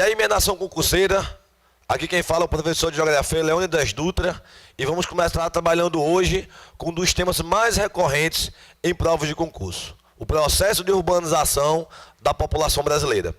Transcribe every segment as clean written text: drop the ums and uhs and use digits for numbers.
E aí, minha nação concurseira, aqui quem fala é o professor de Geografia, Leônidas Dutra, e vamos começar trabalhando hoje com um dos temas mais recorrentes em provas de concurso, o processo de urbanização da população brasileira.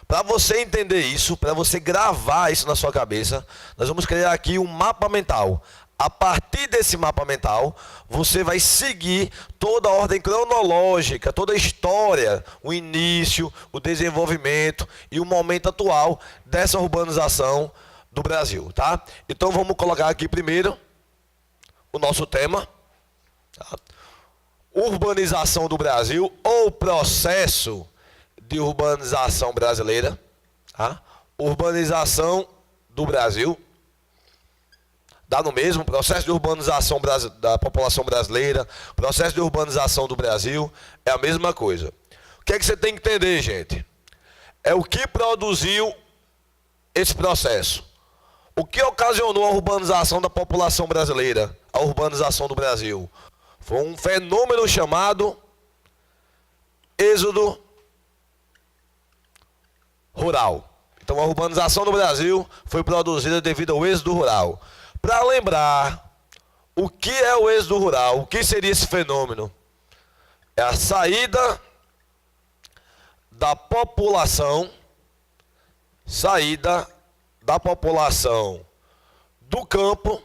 Para você entender isso, para você gravar isso na sua cabeça, nós vamos criar aqui um mapa mental. A partir desse mapa mental, você vai seguir toda a ordem cronológica, toda a história, o início, o desenvolvimento e o momento atual dessa urbanização do Brasil, tá? Então vamos colocar aqui primeiro o nosso tema, tá? Urbanização do Brasil ou processo de urbanização brasileira, tá? Urbanização do Brasil. Dá no mesmo, processo de urbanização da população brasileira, processo de urbanização do Brasil, é a mesma coisa. O que é que você tem que entender, gente? É o que produziu esse processo. O que ocasionou a urbanização da população brasileira, a urbanização do Brasil? Foi um fenômeno chamado êxodo rural. Então a urbanização do Brasil foi produzida devido ao êxodo rural. Para lembrar, o que é o êxodo rural? O que seria esse fenômeno? É a saída da população do campo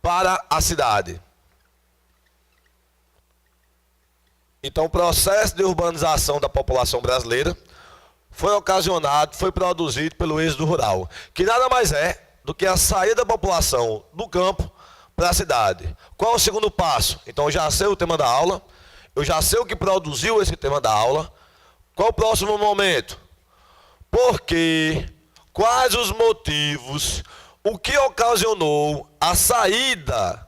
para a cidade. Então o processo de urbanização da população brasileira foi produzido pelo êxodo rural, que nada mais é do que a saída da população do campo para a cidade. Qual é o segundo passo? Então eu já sei o tema da aula, eu já sei o que produziu esse tema da aula. Qual é o próximo momento? Por quê? Quais os motivos? O que ocasionou a saída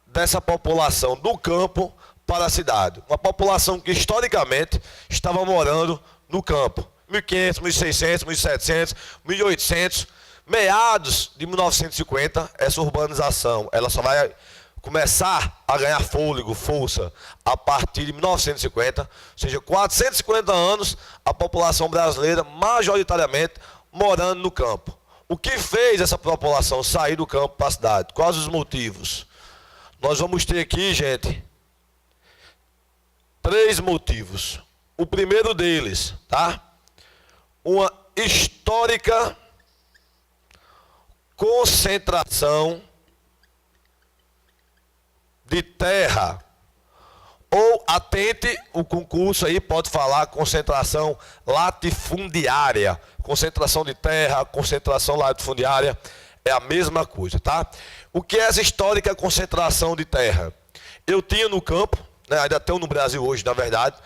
dessa população do campo para a cidade? Uma população que historicamente estava morando no campo. 1500, 1600, 1700, 1800, meados de 1950, essa urbanização, ela só vai começar a ganhar fôlego, força, a partir de 1950, ou seja, 450 anos, a população brasileira, majoritariamente, morando no campo. O que fez essa população sair do campo para a cidade? Quais os motivos? Nós vamos ter aqui, gente, 3 motivos. O primeiro deles, tá? Uma histórica concentração de terra, ou atente, o concurso aí pode falar concentração latifundiária, concentração de terra, concentração latifundiária, é a mesma coisa, tá? O que é essa histórica concentração de terra? Eu tinha no campo, né, ainda tenho no Brasil hoje, na verdade,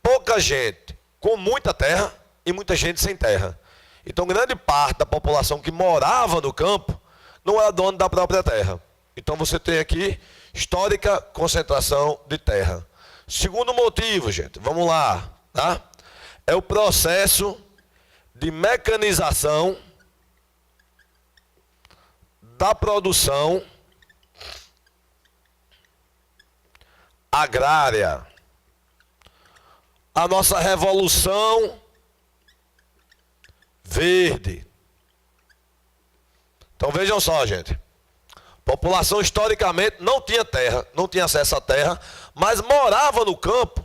pouca gente com muita terra e muita gente sem terra. Então, grande parte da população que morava no campo não era dono da própria terra. Então, você tem aqui histórica concentração de terra. Segundo motivo, gente, vamos lá, tá? É o processo de mecanização da produção agrária. A nossa revolução verde. Então vejam só, gente. População historicamente não tinha terra, não tinha acesso à terra, mas morava no campo,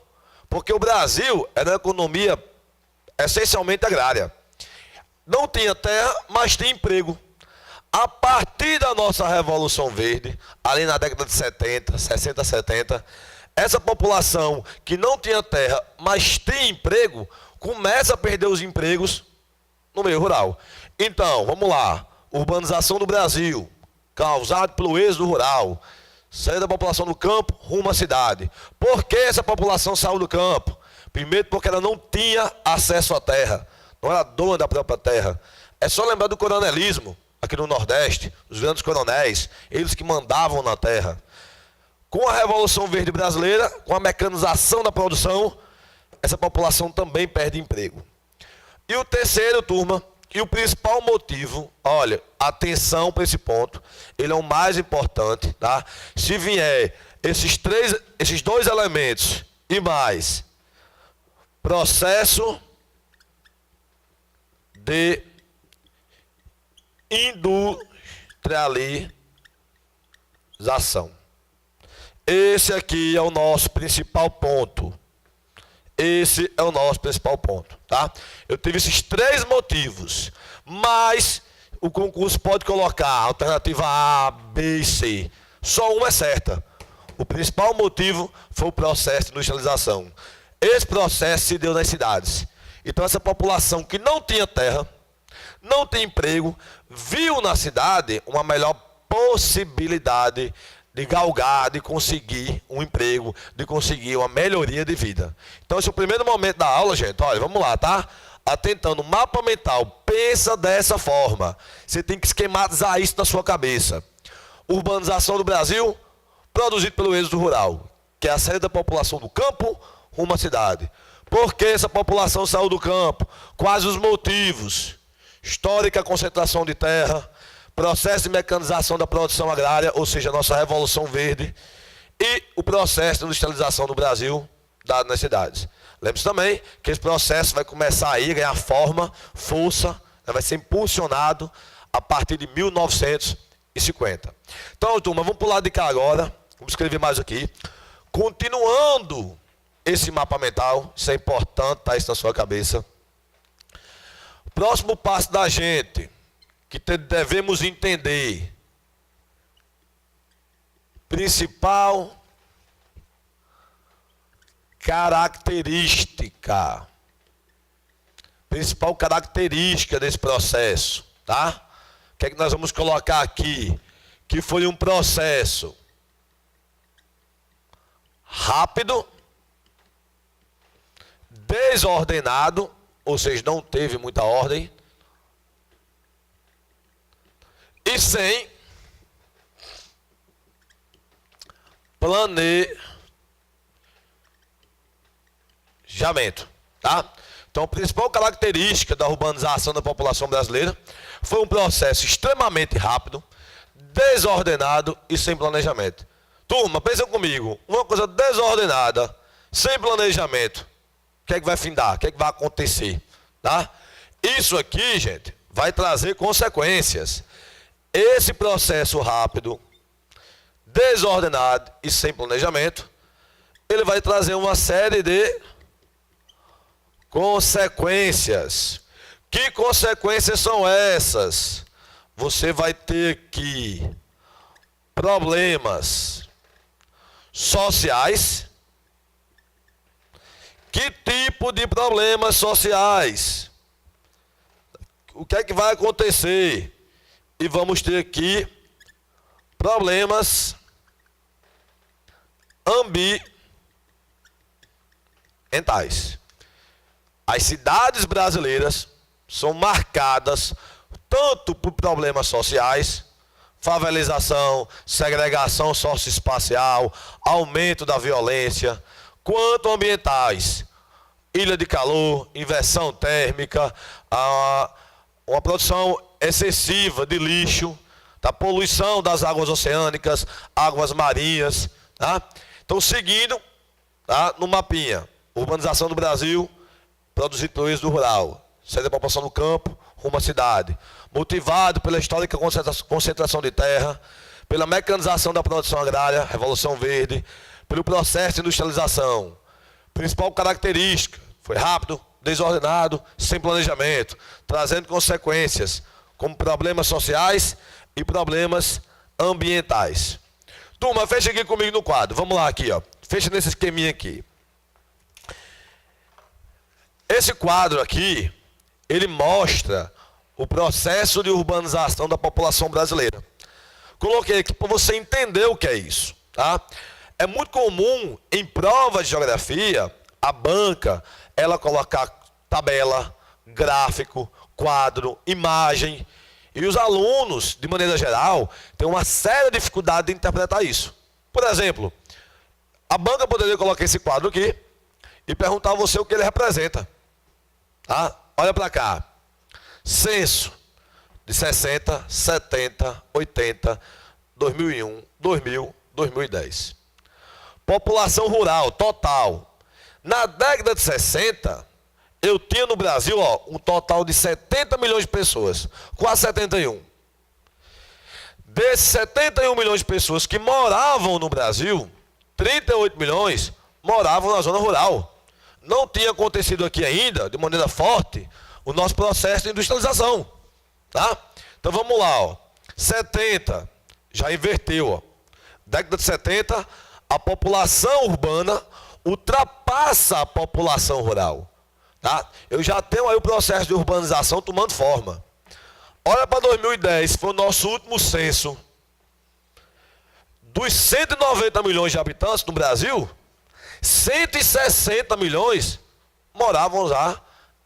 porque o Brasil era uma economia essencialmente agrária. Não tinha terra, mas tinha emprego. A partir da nossa Revolução Verde, ali na década de 70, 60, 70, essa população que não tinha terra, mas tinha emprego, começa a perder os empregos no meio rural. Então, vamos lá. Urbanização do Brasil, causado pelo êxodo rural. Saída da população do campo rumo à cidade. Por que essa população saiu do campo? Primeiro porque ela não tinha acesso à terra. Não era dona da própria terra. É só lembrar do coronelismo, aqui no Nordeste, os grandes coronéis, eles que mandavam na terra. Com a Revolução Verde Brasileira, com a mecanização da produção, essa população também perde emprego. E o terceiro, turma, e o principal motivo, olha, atenção para esse ponto, ele é o mais importante, tá? Se vier esses 2 elementos e mais processo de industrialização. Esse aqui é o nosso principal ponto. Esse é o nosso principal ponto, tá? Eu tive esses 3 motivos, mas o concurso pode colocar alternativa A, B e C. Só uma é certa. O principal motivo foi o processo de industrialização. Esse processo se deu nas cidades. Então essa população que não tinha terra, não tinha emprego, viu na cidade uma melhor possibilidade de galgar, de conseguir um emprego, de conseguir uma melhoria de vida. Então esse é o primeiro momento da aula, gente. Olha, vamos lá, tá? Atentando, mapa mental, pensa dessa forma. Você tem que esquematizar isso na sua cabeça. Urbanização do Brasil, produzido pelo êxodo rural, que é a saída da população do campo rumo à cidade. Por que essa população saiu do campo? Quais os motivos? Histórica concentração de terra, processo de mecanização da produção agrária, ou seja, a nossa Revolução Verde, e o processo de industrialização do Brasil, dado nas cidades. Lembre-se também que esse processo vai começar aí a ganhar forma, força, vai ser impulsionado a partir de 1950. Então, turma, vamos para o lado de cá agora, vamos escrever mais aqui. Continuando esse mapa mental, isso é importante, tá isso na sua cabeça. Próximo passo da gente, que devemos entender. Principal característica. Principal característica desse processo, tá? O que é que nós vamos colocar aqui? Que foi um processo rápido, desordenado, ou seja, não teve muita ordem, e sem planejamento, tá? Então, a principal característica da urbanização da população brasileira foi um processo extremamente rápido, desordenado e sem planejamento. Turma, pensa comigo, uma coisa desordenada, sem planejamento, o que é que vai findar? O que é que vai acontecer? Tá? Isso aqui, gente, vai trazer consequências. Esse processo rápido, desordenado e sem planejamento, ele vai trazer uma série de consequências. Que consequências são essas? Você vai ter que problemas sociais. Que tipo de problemas sociais? O que é que vai acontecer? E vamos ter aqui problemas ambientais. As cidades brasileiras são marcadas tanto por problemas sociais, favelização, segregação socioespacial, aumento da violência, quanto ambientais, ilha de calor, inversão térmica, uma produção excessiva de lixo, da poluição das águas oceânicas, águas marinhas, tá? Então, seguindo, tá, no mapinha, urbanização do Brasil, produzido pelo êxodo rural, saída da população do campo rumo à cidade, motivado pela histórica concentração de terra, pela mecanização da produção agrária, Revolução Verde, pelo processo de industrialização. Principal característica, foi rápido, desordenado, sem planejamento, trazendo consequências como problemas sociais e problemas ambientais. Turma, fecha aqui comigo no quadro. Vamos lá aqui, ó. Fecha nesse esqueminha aqui. Esse quadro aqui, ele mostra o processo de urbanização da população brasileira. Coloquei aqui para você entender o que é isso, tá? É muito comum em prova de geografia, a banca, ela colocar tabela, gráfico, quadro, imagem, e os alunos, de maneira geral, têm uma séria dificuldade de interpretar isso. Por exemplo, a banca poderia colocar esse quadro aqui e perguntar a você o que ele representa. Tá? Olha para cá. Censo de 60, 70, 80, 2001, 2000, 2010. População rural total. Na década de 60, eu tinha no Brasil, ó, um total de 70 milhões de pessoas, quase 71. Desses 71 milhões de pessoas que moravam no Brasil, 38 milhões moravam na zona rural. Não tinha acontecido aqui ainda, de maneira forte, o nosso processo de industrialização. Tá? Então vamos lá, ó. 70, já inverteu. Ó. Década de 70, a população urbana ultrapassa a população rural. Tá? Eu já tenho aí o processo de urbanização tomando forma. Olha para 2010, foi o nosso último censo. Dos 190 milhões de habitantes no Brasil, 160 milhões moravam já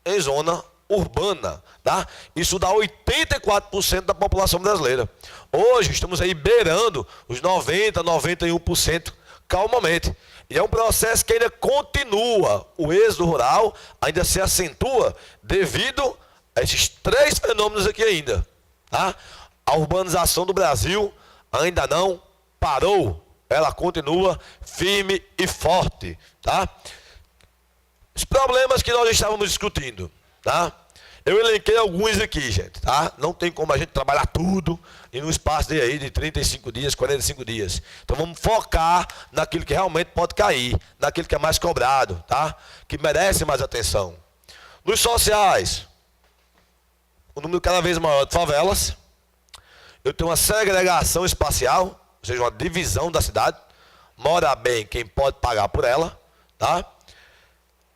em zona urbana. Tá? Isso dá 84% da população brasileira. Hoje estamos aí beirando os 90%, 91% calmamente. E é um processo que ainda continua. O êxodo rural ainda se acentua devido a esses três fenômenos aqui ainda. Tá? A urbanização do Brasil ainda não parou. Ela continua firme e forte. Tá? Os problemas que nós estávamos discutindo. Tá? Eu elenquei alguns aqui, gente. Tá? Não tem como a gente trabalhar tudo em um espaço de 35 dias, 45 dias. Então vamos focar naquilo que realmente pode cair, naquilo que é mais cobrado, tá? Que merece mais atenção. Nos sociais, o número cada vez maior de favelas. Eu tenho uma segregação espacial, ou seja, uma divisão da cidade. Mora bem quem pode pagar por ela, tá?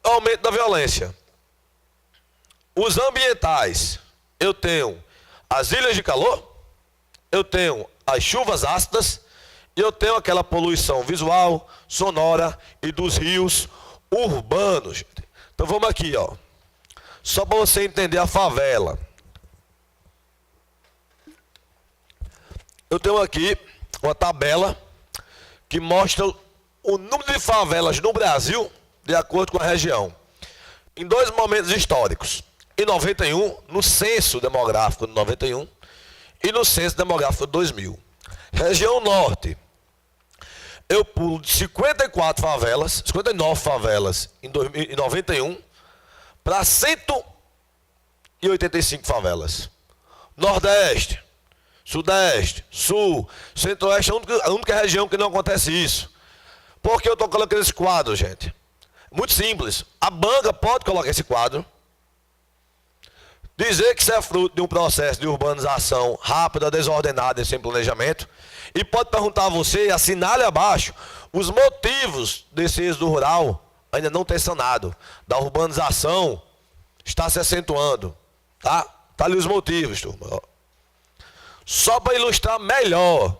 Aumento da violência. Os ambientais, eu tenho as ilhas de calor, eu tenho as chuvas ácidas e eu tenho aquela poluição visual, sonora e dos rios urbanos. Então vamos aqui, ó. Só para você entender a favela. Eu tenho aqui uma tabela que mostra o número de favelas no Brasil de acordo com a região. Em dois momentos históricos. Em 91, no censo demográfico de 91 e no censo demográfico de 2000. Região Norte, eu pulo de 59 favelas em 91 para 185 favelas. Nordeste, Sudeste, Sul, Centro-Oeste, a única região que não acontece isso. Por que eu estou colocando esse quadro, gente? Muito simples. A banca pode colocar esse quadro, dizer que isso é fruto de um processo de urbanização rápida, desordenada e sem planejamento. E pode perguntar a você, e assinale abaixo, os motivos desse êxodo rural ainda não ter sanado. Da urbanização está se acentuando. Tá? Tá ali os motivos, turma. Só para ilustrar melhor.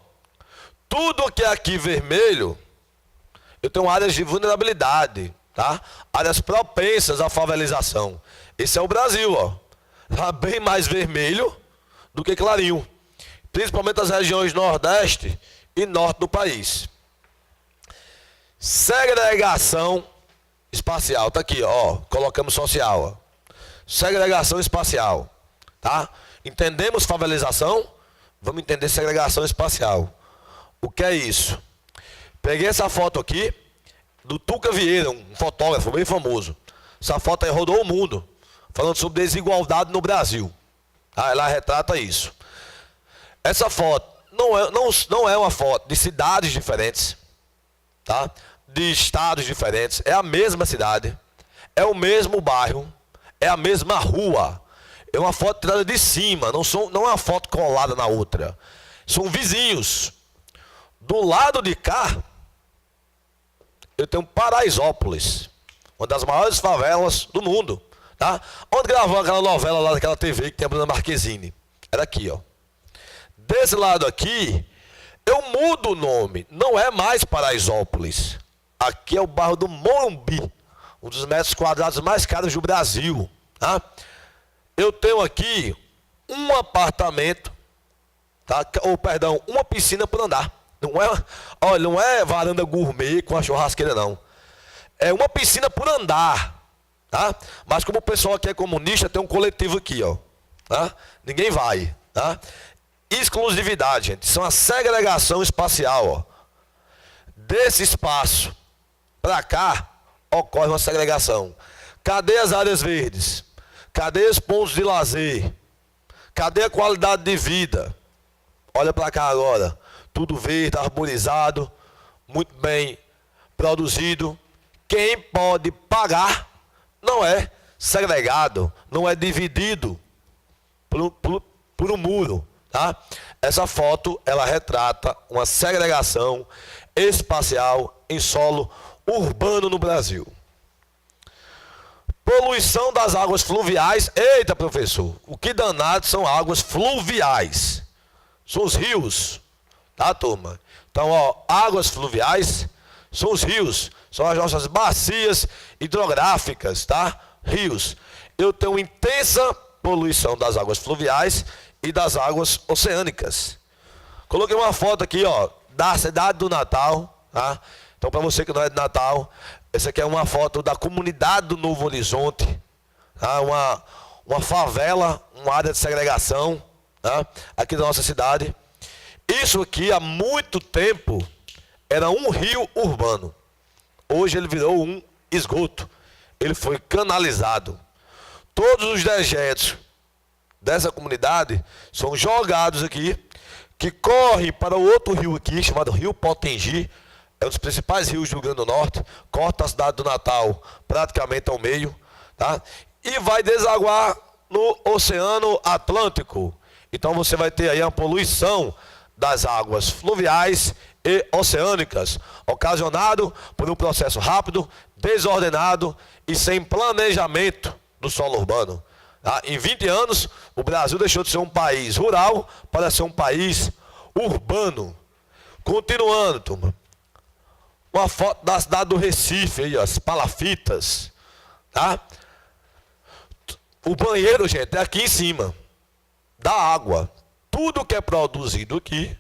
Tudo que é aqui vermelho, eu tenho áreas de vulnerabilidade. Tá? Áreas propensas à favelização. Esse é o Brasil, ó. Está bem mais vermelho do que clarinho, principalmente as regiões nordeste e norte do país. Segregação espacial, está aqui, ó, colocamos social, ó. Segregação espacial, tá? Entendemos favelização, vamos entender segregação espacial. O que é isso? Peguei essa foto aqui do Tuca Vieira, um fotógrafo bem famoso. Essa foto aí rodou o mundo, falando sobre desigualdade no Brasil. Ah, ela retrata isso. Essa foto não é uma foto de cidades diferentes, tá? De estados diferentes. É a mesma cidade, é o mesmo bairro, é a mesma rua. É uma foto tirada de cima, não é uma foto colada na outra. São vizinhos. Do lado de cá, eu tenho Paraisópolis, uma das maiores favelas do mundo. Tá? Onde gravou aquela novela lá daquela TV que tem a Bruna Marquezine? Era aqui, ó. Desse lado aqui, eu mudo o nome. Não é mais Paraisópolis. Aqui é o bairro do Morumbi, um dos metros quadrados mais caros do Brasil. Tá? Eu tenho aqui um apartamento, tá? Uma piscina por andar. Não é varanda gourmet com a churrasqueira, não. É uma piscina por andar. Tá? Mas como o pessoal aqui é comunista, tem um coletivo aqui, ó. Tá? Ninguém vai. Tá? Exclusividade, gente. Isso é uma segregação espacial, ó. Desse espaço para cá, ocorre uma segregação. Cadê as áreas verdes? Cadê os pontos de lazer? Cadê a qualidade de vida? Olha para cá agora. Tudo verde, arborizado, muito bem produzido. Quem pode pagar não é segregado, não é dividido por um muro. Tá? Essa foto, ela retrata uma segregação espacial em solo urbano no Brasil. Poluição das águas fluviais. Eita, professor, o que danado são águas fluviais? São os rios, tá, turma? Então, ó, águas fluviais são os rios, são as nossas bacias hidrográficas, tá? Rios. Eu tenho intensa poluição das águas fluviais e das águas oceânicas. Coloquei uma foto aqui, ó, da cidade do Natal, tá? Então, para você que não é de Natal, essa aqui é uma foto da comunidade do Novo Horizonte, tá? Uma favela, uma área de segregação, tá? Aqui da nossa cidade. Isso aqui, há muito tempo, era um rio urbano. Hoje ele virou um esgoto. Ele foi canalizado. Todos os dejetos dessa comunidade são jogados aqui, que correm para o outro rio aqui, chamado Rio Potengi. É um dos principais rios do Rio Grande do Norte, corta a cidade do Natal praticamente ao meio, tá? E vai desaguar no Oceano Atlântico. Então você vai ter aí a poluição das águas fluviais e oceânicas, ocasionado por um processo rápido, desordenado e sem planejamento do solo urbano. Tá? Em 20 anos, o Brasil deixou de ser um país rural para ser um país urbano. Continuando, turma. Uma foto da cidade do Recife, aí, ó, as palafitas, tá? O banheiro, gente, é aqui em cima, da água. Tudo que é produzido aqui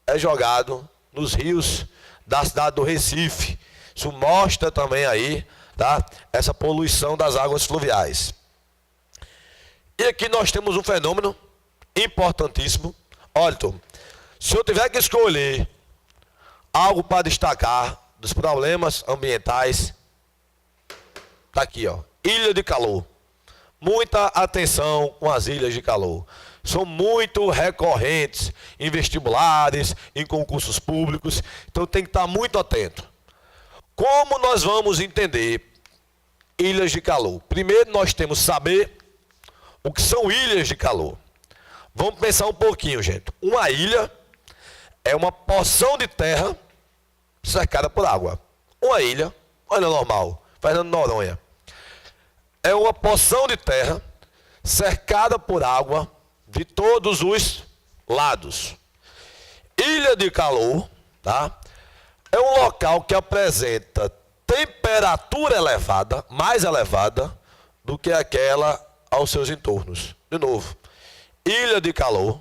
é jogado nos rios da cidade do Recife. Isso mostra também aí, tá? Essa poluição das águas fluviais. E aqui nós temos um fenômeno importantíssimo. Olha, turma, se eu tiver que escolher algo para destacar dos problemas ambientais, tá aqui, ó, ilha de calor. Muita atenção com as ilhas de calor. São muito recorrentes em vestibulares, em concursos públicos, então tem que estar muito atento. Como nós vamos entender ilhas de calor? Primeiro nós temos que saber o que são ilhas de calor. Vamos pensar um pouquinho, gente. Uma ilha é uma porção de terra cercada por água. Uma ilha, olha normal, Fernando Noronha. É uma porção de terra cercada por água de todos os lados. Ilha de calor, tá? É um local que apresenta temperatura elevada, mais elevada do que aquela aos seus entornos. De novo, ilha de calor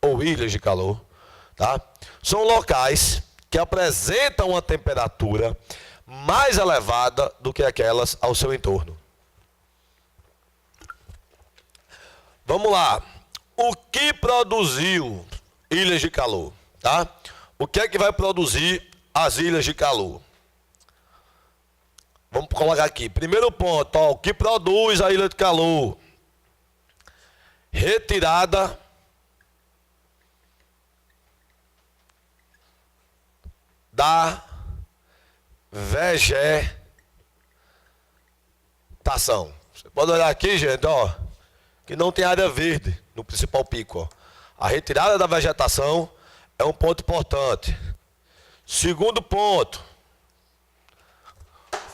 ou ilhas de calor, tá? São locais que apresentam uma temperatura mais elevada do que aquelas ao seu entorno. Vamos lá. O que produziu ilhas de calor? Tá? O que é que vai produzir as ilhas de calor? Vamos colocar aqui. Primeiro ponto, ó, o que produz a ilha de calor? Retirada da vegetação. Você pode olhar aqui, gente, ó, que não tem área verde no principal pico, ó. A retirada da vegetação é um ponto importante. Segundo ponto,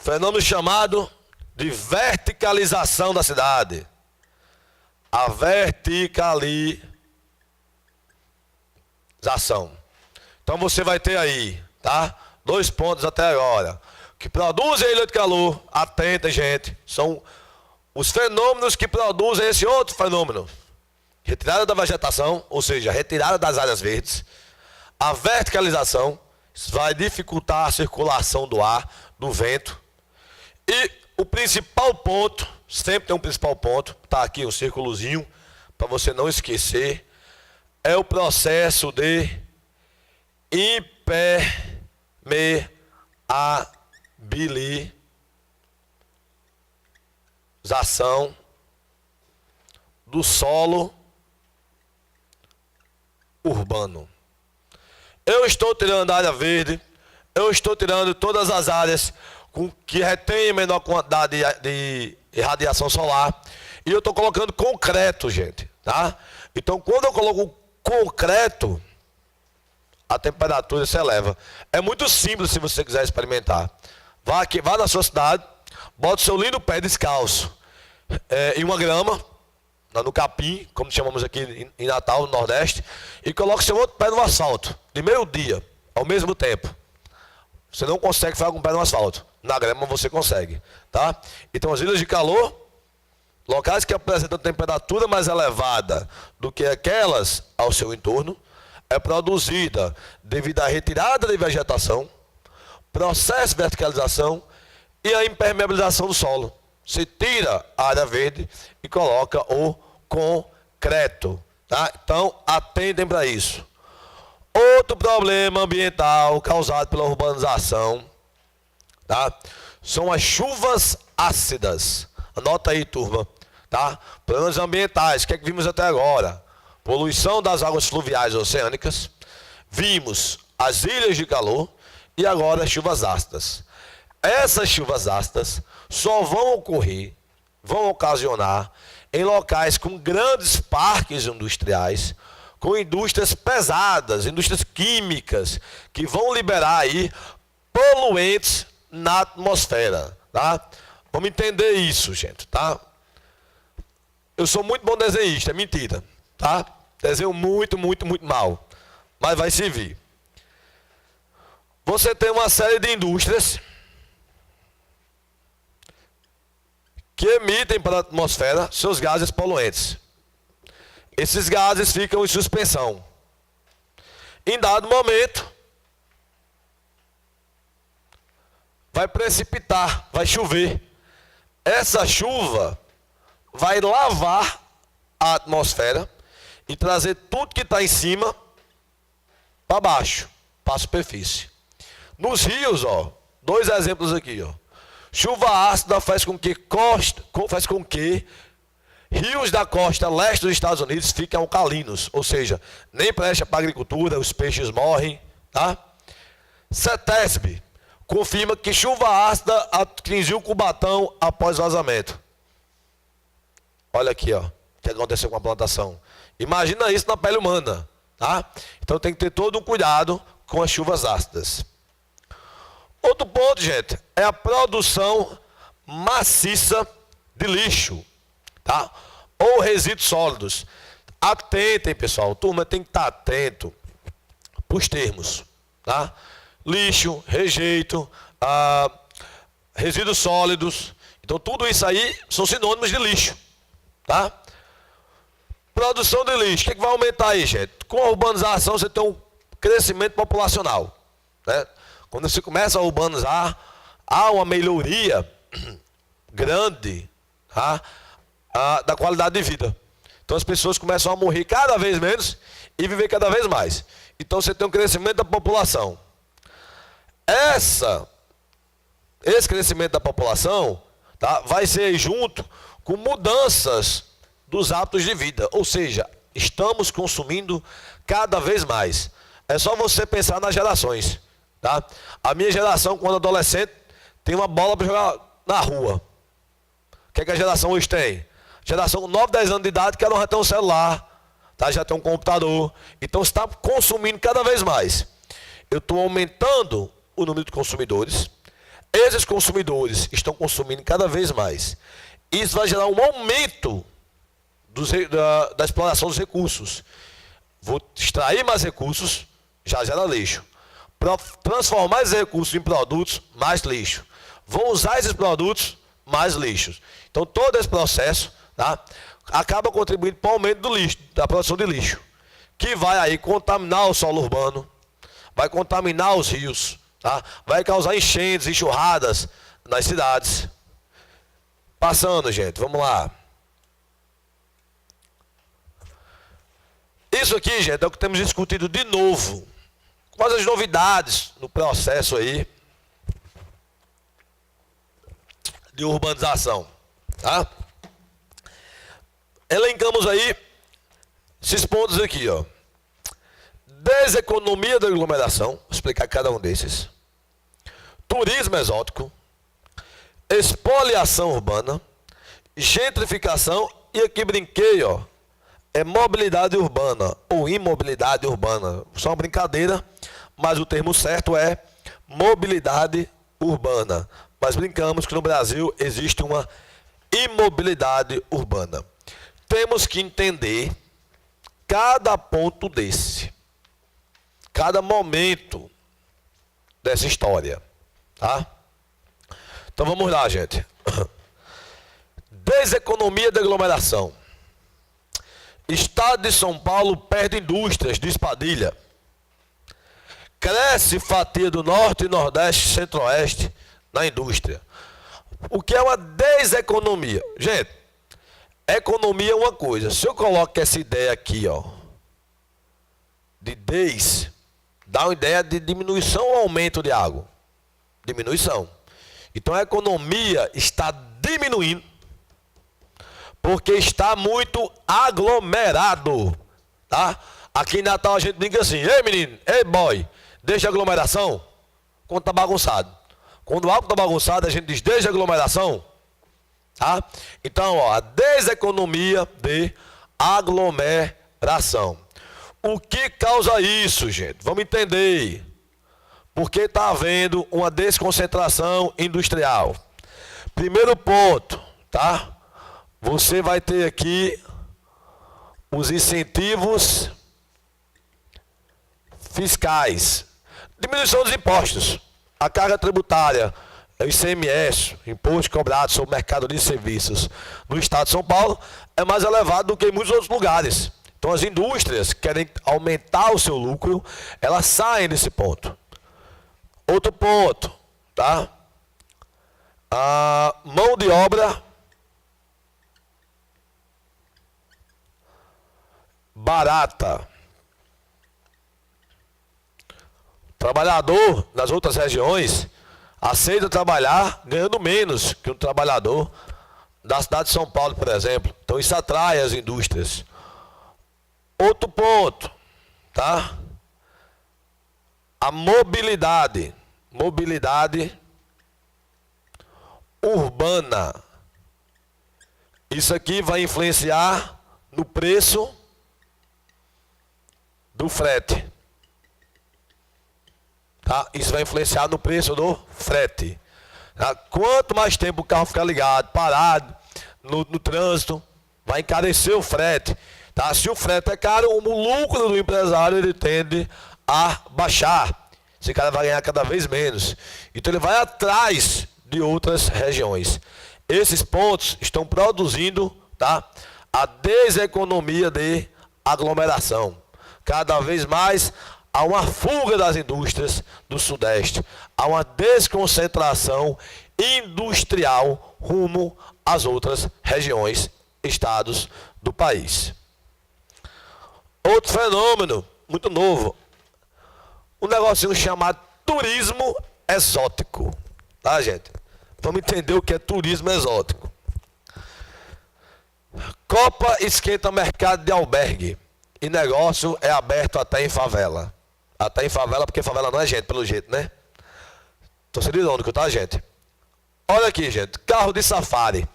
fenômeno chamado de verticalização da cidade. A verticalização. Então você vai ter aí, tá? 2 pontos até agora. O que produz a ilha de calor, atenta, gente, são os fenômenos que produzem esse outro fenômeno. Retirada da vegetação, ou seja, retirada das áreas verdes. A verticalização vai dificultar a circulação do ar, do vento. E o principal ponto, sempre tem um principal ponto, tá aqui um círculozinho, para você não esquecer, é o processo de impermeabilização. do solo urbano. Eu estou tirando a área verde, eu estou tirando todas as áreas que retêm menor quantidade de radiação solar, e eu estou colocando concreto, gente, tá? Então, quando eu coloco concreto, a temperatura se eleva. É muito simples se você quiser experimentar. Vá na sua cidade, bota o seu lindo pé descalço em uma grama, no capim, como chamamos aqui em Natal, no Nordeste, e coloque seu outro pé no asfalto, de meio-dia, ao mesmo tempo. Você não consegue ficar com o pé no asfalto. Na grama você consegue, tá? Então, as ilhas de calor, locais que apresentam temperatura mais elevada do que aquelas ao seu entorno, é produzida devido à retirada de vegetação, processo de verticalização e a impermeabilização do solo. Você tira a área verde e coloca o concreto, tá? Então, atentem para isso. Outro problema ambiental causado pela urbanização, tá? São as chuvas ácidas. Anota aí, turma, tá? Problemas ambientais, o que é que vimos até agora? Poluição das águas fluviais oceânicas, vimos as ilhas de calor e agora as chuvas ácidas. Essas chuvas ácidas só vão ocasionar em locais com grandes parques industriais, com indústrias pesadas, indústrias químicas, que vão liberar aí poluentes na atmosfera, tá? Vamos entender isso, gente, tá? Eu sou muito bom desenhista, é mentira, tá? Desenho muito mal, mas vai servir. Você tem uma série de indústrias que emitem para a atmosfera seus gases poluentes. Esses gases ficam em suspensão. Em dado momento, vai precipitar, vai chover. Essa chuva vai lavar a atmosfera e trazer tudo que está em cima para baixo, para a superfície. Nos rios, ó, dois exemplos aqui, ó. Chuva ácida faz com que rios da costa leste dos Estados Unidos fiquem alcalinos, ou seja, nem presta para a agricultura, os peixes morrem, tá? CETESB confirma que chuva ácida atingiu Cubatão após vazamento. Olha aqui, ó, o que aconteceu com a plantação. Imagina isso na pele humana, tá? Então tem que ter todo um cuidado com as chuvas ácidas. Outro ponto, gente, é a produção maciça de lixo, tá? Ou resíduos sólidos. Atentem, pessoal, turma tem que estar atento para os termos, tá? Lixo, rejeito, resíduos sólidos. Então, tudo isso aí são sinônimos de lixo, tá? Produção de lixo, o que vai aumentar aí, gente? Com a urbanização, você tem um crescimento populacional, né? Quando você começa a urbanizar, há uma melhoria grande, tá? Da qualidade de vida. Então as pessoas começam a morrer cada vez menos e viver cada vez mais. Então você tem um crescimento da população. Esse crescimento da população, tá, vai ser junto com mudanças dos hábitos de vida. Ou seja, estamos consumindo cada vez mais. É só você pensar nas gerações. Tá? A minha geração, quando adolescente, tem uma bola para jogar na rua. O que é que a geração hoje tem? Geração com 9, 10 anos de idade que ela já tem um celular, tá? Já tem um computador. Então está consumindo cada vez mais. Eu estou aumentando o número de consumidores. Esses consumidores estão consumindo cada vez mais. Isso vai gerar um aumento da exploração dos recursos. Vou extrair mais recursos, já gera lixo. Para transformar esses recursos em produtos, mais lixo. Vão usar esses produtos, mais lixos. Então todo esse processo, tá, acaba contribuindo para o aumento do lixo, da produção de lixo, que vai aí contaminar o solo urbano, vai contaminar os rios, tá, vai causar enchentes, enxurradas nas cidades. Passando, gente, vamos lá. Isso aqui, gente, é o que temos discutido de novo. Quais as novidades no processo aí de urbanização? Tá? Elencamos aí esses pontos aqui, ó. Deseconomia da aglomeração, vou explicar cada um desses. Turismo exótico, espoliação urbana, gentrificação e aqui brinquei, ó, é mobilidade urbana ou imobilidade urbana. Só uma brincadeira, mas o termo certo é mobilidade urbana. Mas brincamos que no Brasil existe uma imobilidade urbana. Temos que entender cada ponto desse, cada momento dessa história, tá? Então vamos lá, gente. Deseconomia da aglomeração. Estado de São Paulo perde indústrias, diz Padilha. Cresce fatia do Norte, Nordeste e Centro-Oeste na indústria. O que é uma deseconomia? Gente, economia é uma coisa. Se eu coloco essa ideia aqui, ó, de dá uma ideia de diminuição ou aumento de algo? Diminuição. Então a economia está diminuindo porque está muito aglomerado, tá? Aqui em Natal a gente brinca assim: ei menino, ei boy, deixa a aglomeração quando está bagunçado. Quando algo está bagunçado a gente diz deixa a aglomeração, tá? Então, ó, a deseconomia de aglomeração. O que causa isso, gente? Vamos entender. Porque está havendo uma desconcentração industrial. Primeiro ponto, tá? Você vai ter aqui os incentivos fiscais. Diminuição dos impostos. A carga tributária, o ICMS, imposto cobrado sobre o mercado de serviços no estado de São Paulo, é mais elevado do que em muitos outros lugares. Então as indústrias querem aumentar o seu lucro, elas saem desse ponto. Outro ponto, tá? A mão de obra barata. Trabalhador nas outras regiões aceita trabalhar ganhando menos que um trabalhador da cidade de São Paulo, por exemplo. Então isso atrai as indústrias. Outro ponto, tá? A mobilidade urbana. Isso aqui vai influenciar no preço do frete. Tá? Isso vai influenciar no preço do frete. Tá? Quanto mais tempo o carro ficar ligado, parado, no trânsito, vai encarecer o frete. Tá? Se o frete é caro, o lucro do empresário ele tende a baixar. Esse cara vai ganhar cada vez menos. Então ele vai atrás de outras regiões. Esses pontos estão produzindo, tá, a deseconomia de aglomeração. Cada vez mais há uma fuga das indústrias do Sudeste. Há uma desconcentração industrial rumo às outras regiões, estados do país. Outro fenômeno muito novo, um negocinho chamado turismo exótico. Tá, gente? Vamos entender o que é turismo exótico. Copa esquenta mercado de albergue e negócio é aberto até em favela. Até em favela, porque favela não é gente, pelo jeito, né? Tô sendo irônico, tá, gente? Olha aqui, gente. Carro de safari.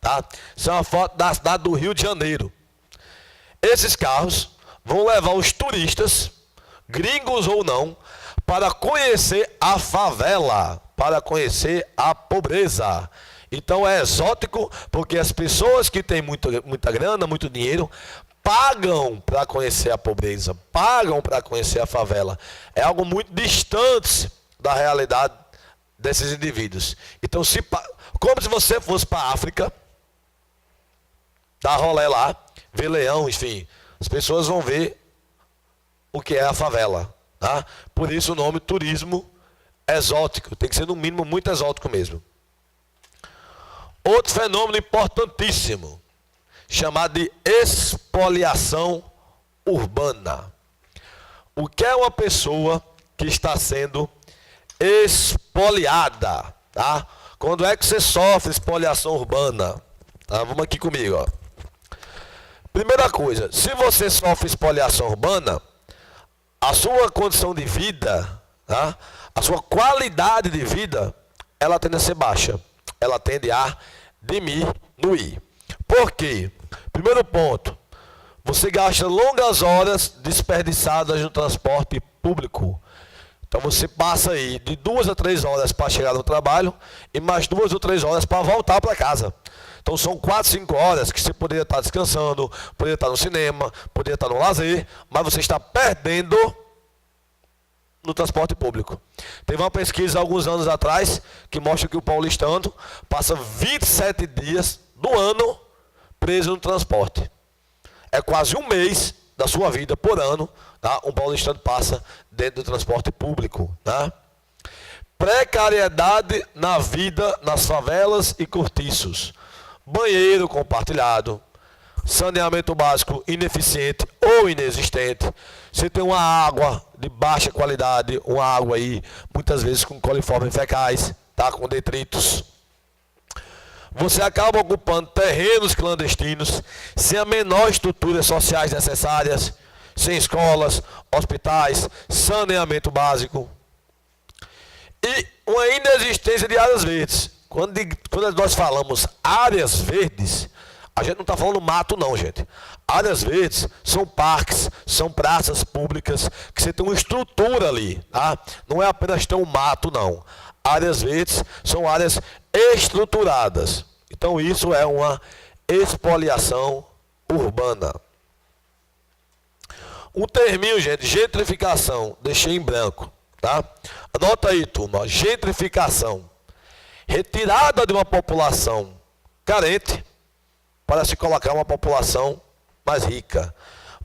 Tá? Isso é uma foto da cidade do Rio de Janeiro. Esses carros vão levar os turistas, gringos ou não, para conhecer a favela, para conhecer a pobreza. Então é exótico porque as pessoas que têm muita grana, muito dinheiro, pagam para conhecer a pobreza, pagam para conhecer a favela. É algo muito distante da realidade desses indivíduos. Então, como se você fosse para a África, dar rolê lá, ver leão, enfim, as pessoas vão ver o que é a favela. Tá? Por isso o nome turismo exótico. Tem que ser no mínimo muito exótico mesmo. Outro fenômeno importantíssimo, chamado de espoliação urbana. O que é uma pessoa que está sendo espoliada? Tá? Quando é que você sofre espoliação urbana? Tá, vamos aqui comigo, ó. Primeira coisa, se você sofre espoliação urbana, a sua condição de vida, tá? A sua qualidade de vida, ela tende a ser baixa. Ela tende a diminuir. Por quê? Primeiro ponto, você gasta longas horas desperdiçadas no transporte público. Então você passa aí de 2 a 3 horas para chegar no trabalho e mais 2 ou 3 horas para voltar para casa. Então são 4, 5 horas que você poderia estar descansando, poderia estar no cinema, poderia estar no lazer, mas você está perdendo no transporte público. Teve uma pesquisa há alguns anos atrás que mostra que o paulistano passa 27 dias do ano preso no transporte. É quase um mês da sua vida por ano, tá? Um paulistano passa dentro do transporte público, tá? Precariedade na vida nas favelas e cortiços. Banheiro compartilhado, saneamento básico ineficiente ou inexistente. Você tem uma água de baixa qualidade, uma água aí muitas vezes com coliformes fecais, tá? Com detritos. Você acaba ocupando terrenos clandestinos, sem a menor estrutura sociais necessárias, sem escolas, hospitais, saneamento básico. E uma inexistência de áreas verdes. Quando nós falamos áreas verdes, a gente não está falando mato não, gente. Áreas verdes são parques, são praças públicas, que você tem uma estrutura ali, tá? Não é apenas ter um mato, não. Áreas verdes são áreas estruturadas. Então isso é uma espoliação urbana. Um terminho, gente, gentrificação, deixei em branco, tá? Anota aí, turma, gentrificação. Retirada de uma população carente para se colocar uma população mais rica.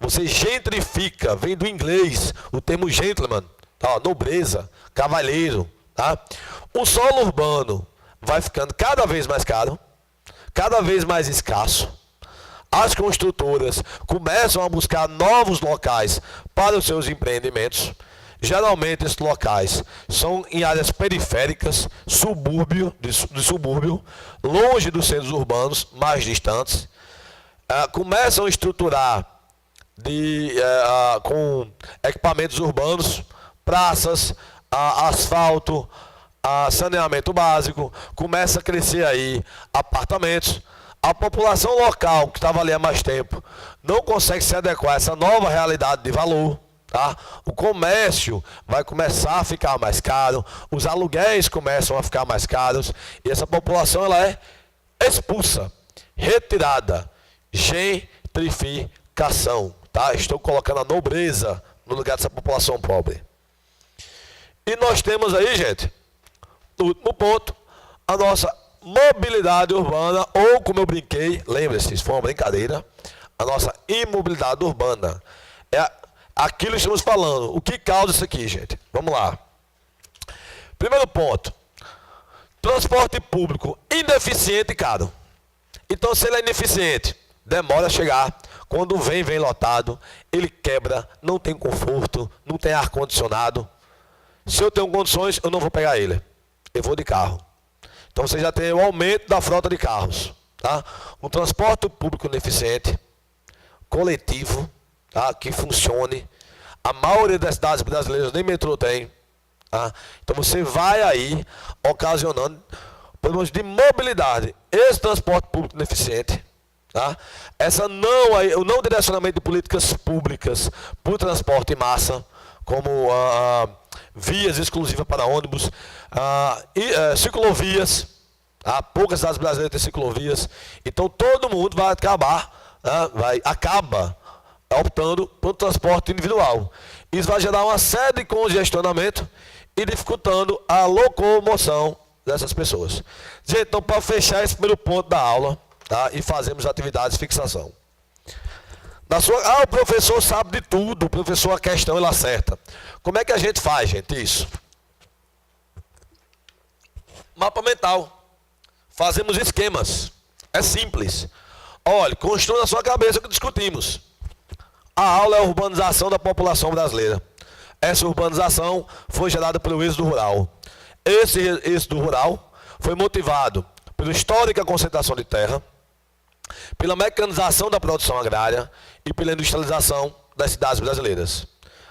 Você gentrifica, vem do inglês, o termo gentleman, tá? Nobreza, cavalheiro, tá? O solo urbano vai ficando cada vez mais caro, cada vez mais escasso. As construtoras começam a buscar novos locais para os seus empreendimentos. Geralmente esses locais são em áreas periféricas, de subúrbio, longe dos centros urbanos, mais distantes. Começam a estruturar com equipamentos urbanos, praças, asfalto, saneamento básico, começa a crescer aí apartamentos. A população local, que estava ali há mais tempo, não consegue se adequar a essa nova realidade de valor. Tá? O comércio vai começar a ficar mais caro, os aluguéis começam a ficar mais caros, e essa população ela é expulsa, retirada, gentrificação. Tá? Estou colocando a nobreza no lugar dessa população pobre. E nós temos aí, gente, no último ponto, a nossa mobilidade urbana, ou como eu brinquei, lembre-se, isso foi uma brincadeira, a nossa imobilidade urbana. Aquilo que estamos falando. O que causa isso aqui, gente? Vamos lá. Primeiro ponto. Transporte público ineficiente e caro. Então, se ele é ineficiente, demora a chegar. Quando vem lotado. Ele quebra, não tem conforto, não tem ar-condicionado. Se eu tenho condições, eu não vou pegar ele. Eu vou de carro. Então, você já tem o aumento da frota de carros. Tá? Um transporte público ineficiente, coletivo, tá? Que funcione. A maioria das cidades brasileiras nem metrô tem. Tá? Então você vai aí ocasionando problemas de mobilidade. Esse transporte público ineficiente, tá? O não direcionamento de políticas públicas para o transporte em massa, como vias exclusivas para ônibus, ciclovias. Tá? Poucas cidades brasileiras têm ciclovias. Então todo mundo vai acaba optando pelo transporte individual. Isso vai gerar uma série de congestionamento e dificultando a locomoção dessas pessoas. Gente, então para fechar esse primeiro ponto da aula, tá? E fazemos atividades de fixação. O professor sabe de tudo, o professor a questão ele acerta. Como é que a gente faz, gente, isso? Mapa mental. Fazemos esquemas. É simples. Olha, construa na sua cabeça o que discutimos. A aula é a urbanização da população brasileira. Essa urbanização foi gerada pelo êxodo rural. Esse êxodo rural foi motivado pela histórica concentração de terra, pela mecanização da produção agrária e pela industrialização das cidades brasileiras.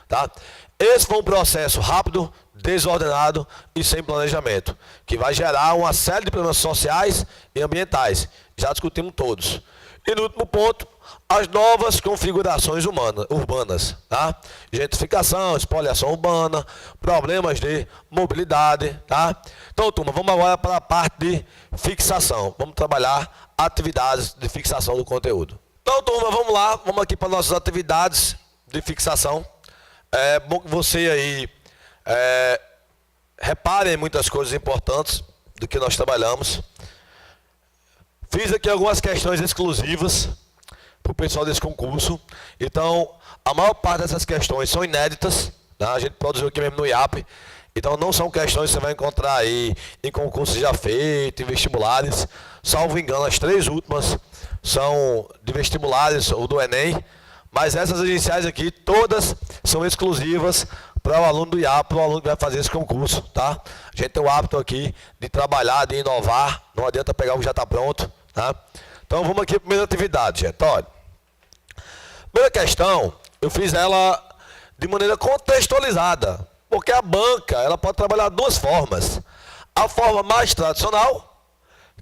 Tá? Esse foi um processo rápido, desordenado e sem planejamento, que vai gerar uma série de problemas sociais e ambientais. Já discutimos todos. E no último ponto, as novas configurações urbanas. Tá? Gentrificação, espoliação urbana, problemas de mobilidade. Tá? Então, turma, vamos agora para a parte de fixação. Vamos trabalhar atividades de fixação do conteúdo. Então, turma, vamos lá. Vamos aqui para nossas atividades de fixação. É bom que você aí reparem em muitas coisas importantes do que nós trabalhamos. Fiz aqui algumas questões exclusivas para o pessoal desse concurso. Então, a maior parte dessas questões são inéditas. Tá? A gente produziu aqui mesmo no IAP. Então, não são questões que você vai encontrar aí em concursos já feitos, em vestibulares. Salvo engano, as 3 últimas são de vestibulares ou do Enem. Mas essas iniciais aqui, todas são exclusivas para o aluno do IAP, para o aluno que vai fazer esse concurso, tá? A gente tem o hábito aqui de trabalhar, de inovar, não adianta pegar o que já está pronto, tá? Então vamos aqui para a primeira atividade, gente. Olha, primeira questão, eu fiz ela de maneira contextualizada, porque a banca, ela pode trabalhar de 2 formas. A forma mais tradicional,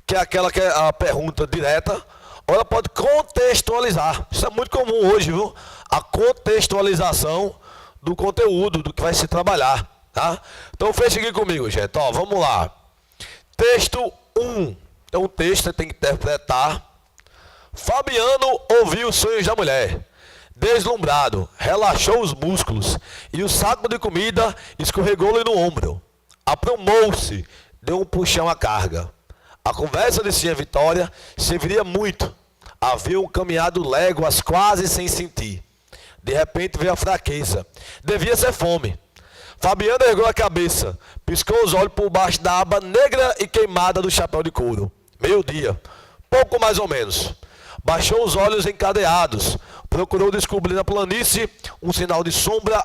que é aquela que é a pergunta direta, ou ela pode contextualizar. Isso é muito comum hoje, viu? A contextualização do conteúdo, do que vai se trabalhar, tá? Então fecha aqui comigo, gente. Ó, vamos lá. Texto 1. Então o texto você tem que interpretar. Fabiano ouviu os sonhos da mulher. Deslumbrado, relaxou os músculos e o saco de comida escorregou-lhe no ombro. Aprumou-se, deu um puxão à carga. A conversa de Cia Vitória serviria muito. Haviam caminhado léguas quase sem sentir. De repente veio a fraqueza. Devia ser fome. Fabiano ergueu a cabeça, piscou os olhos por baixo da aba negra e queimada do chapéu de couro. Meio-dia, pouco mais ou menos. Baixou os olhos encadeados, procurou descobrir na planície um sinal de sombra,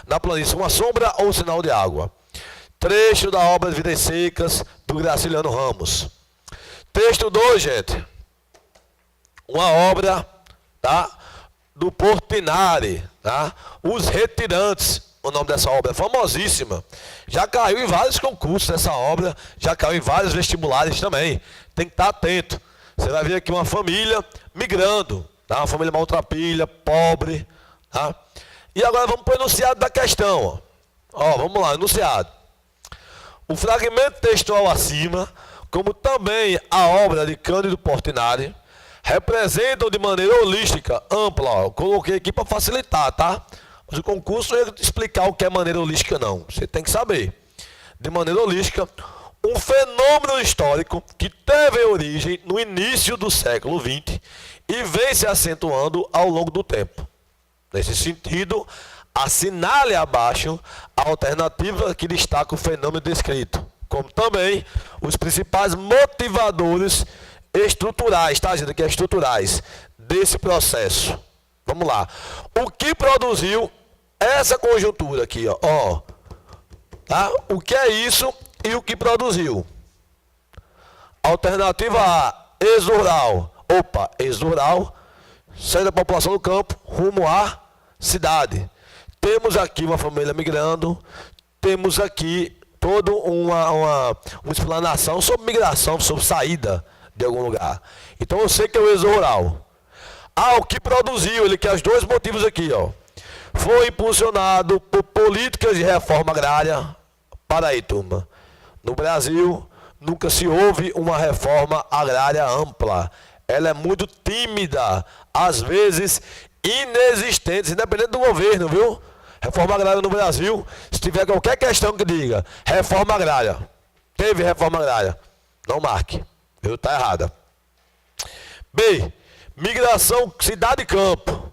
na planície uma sombra ou um sinal de água. Trecho da obra Vidas Secas, do Graciliano Ramos. Texto 2, gente. Uma obra, tá, do Portinari, tá? Os Retirantes. O nome dessa obra é famosíssima. Já caiu em vários concursos essa obra, já caiu em vários vestibulares também. Tem que estar atento. Você vai ver aqui uma família migrando, tá? Uma família maltrapilha, pobre, tá? E agora vamos para o enunciado da questão. Ó, vamos lá, enunciado. O fragmento textual acima, como também a obra de Cândido Portinari, representam de maneira holística, ampla. Ó, eu coloquei aqui para facilitar, tá? Mas o concurso não ia explicar o que é maneira holística, não. Você tem que saber. De maneira holística, um fenômeno histórico que teve origem no início do século XX e vem se acentuando ao longo do tempo. Nesse sentido, assinale abaixo a alternativa que destaca o fenômeno descrito, como também os principais motivadores estruturais, tá, gente? Que é estruturais desse processo. Vamos lá. O que produziu essa conjuntura aqui, ó, tá? O que é isso e o que produziu? Alternativa A, êxodo rural. Opa, êxodo rural, sai da população do campo rumo à cidade. Temos aqui uma família migrando, temos aqui toda uma explanação sobre migração, sobre saída de algum lugar. Então eu sei que é o êxodo rural. Ah, o que produziu, ele quer os 2 motivos aqui, ó. Foi impulsionado por políticas de reforma agrária. Para aí, turma. No Brasil, nunca se houve uma reforma agrária ampla. Ela é muito tímida, às vezes inexistente, independente do governo, viu? Reforma agrária no Brasil, se tiver qualquer questão que diga reforma agrária, teve reforma agrária, não marque, viu? Está errada. B, migração cidade-campo.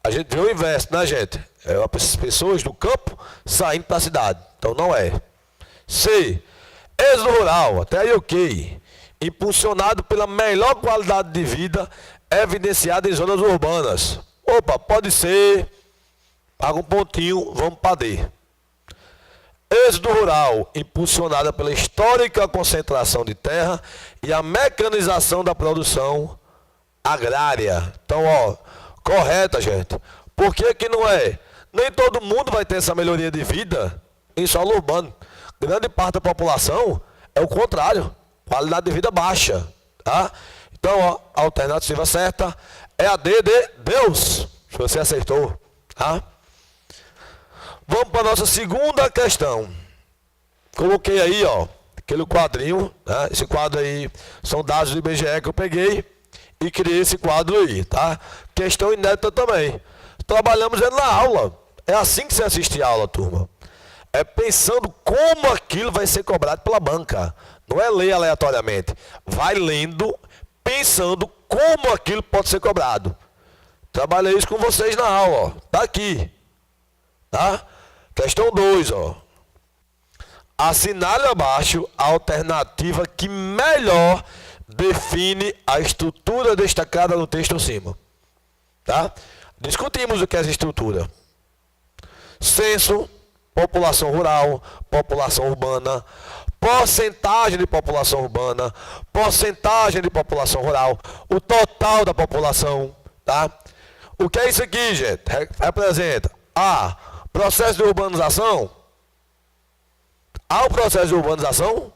A gente vê o inverso, né, gente? É as pessoas do campo saindo para a cidade. Então não é. C, êxodo rural, até aí ok. Impulsionado pela melhor qualidade de vida evidenciada em zonas urbanas. Opa, pode ser. Paga um pontinho, vamos para D. êxodo rural, impulsionada pela histórica concentração de terra e a mecanização da produção agrária. Então, ó, correta, gente. Por que que não é? Nem todo mundo vai ter essa melhoria de vida em solo urbano. Grande parte da população é o contrário, qualidade de vida baixa, tá? Então, ó, a alternativa certa é a D de Deus, se você acertou, tá? Vamos para a nossa segunda questão. Coloquei aí, ó, aquele quadrinho, né? Esse quadro aí são dados do IBGE que eu peguei e criei esse quadro aí, tá? Questão inédita também. Trabalhamos na aula. É assim que você assiste a aula, turma. É pensando como aquilo vai ser cobrado pela banca. Não é ler aleatoriamente. Vai lendo, pensando como aquilo pode ser cobrado. Trabalhei isso com vocês na aula, ó. Tá aqui. Tá? Questão 2, ó. Assinale abaixo a alternativa que melhor define a estrutura destacada no texto acima. Tá? Discutimos o que é essa estrutura. Censo, população rural, população urbana, porcentagem de população urbana, porcentagem de população rural, o total da população, tá? O que é isso aqui, gente? Representa A, processo de urbanização. Ao processo de urbanização,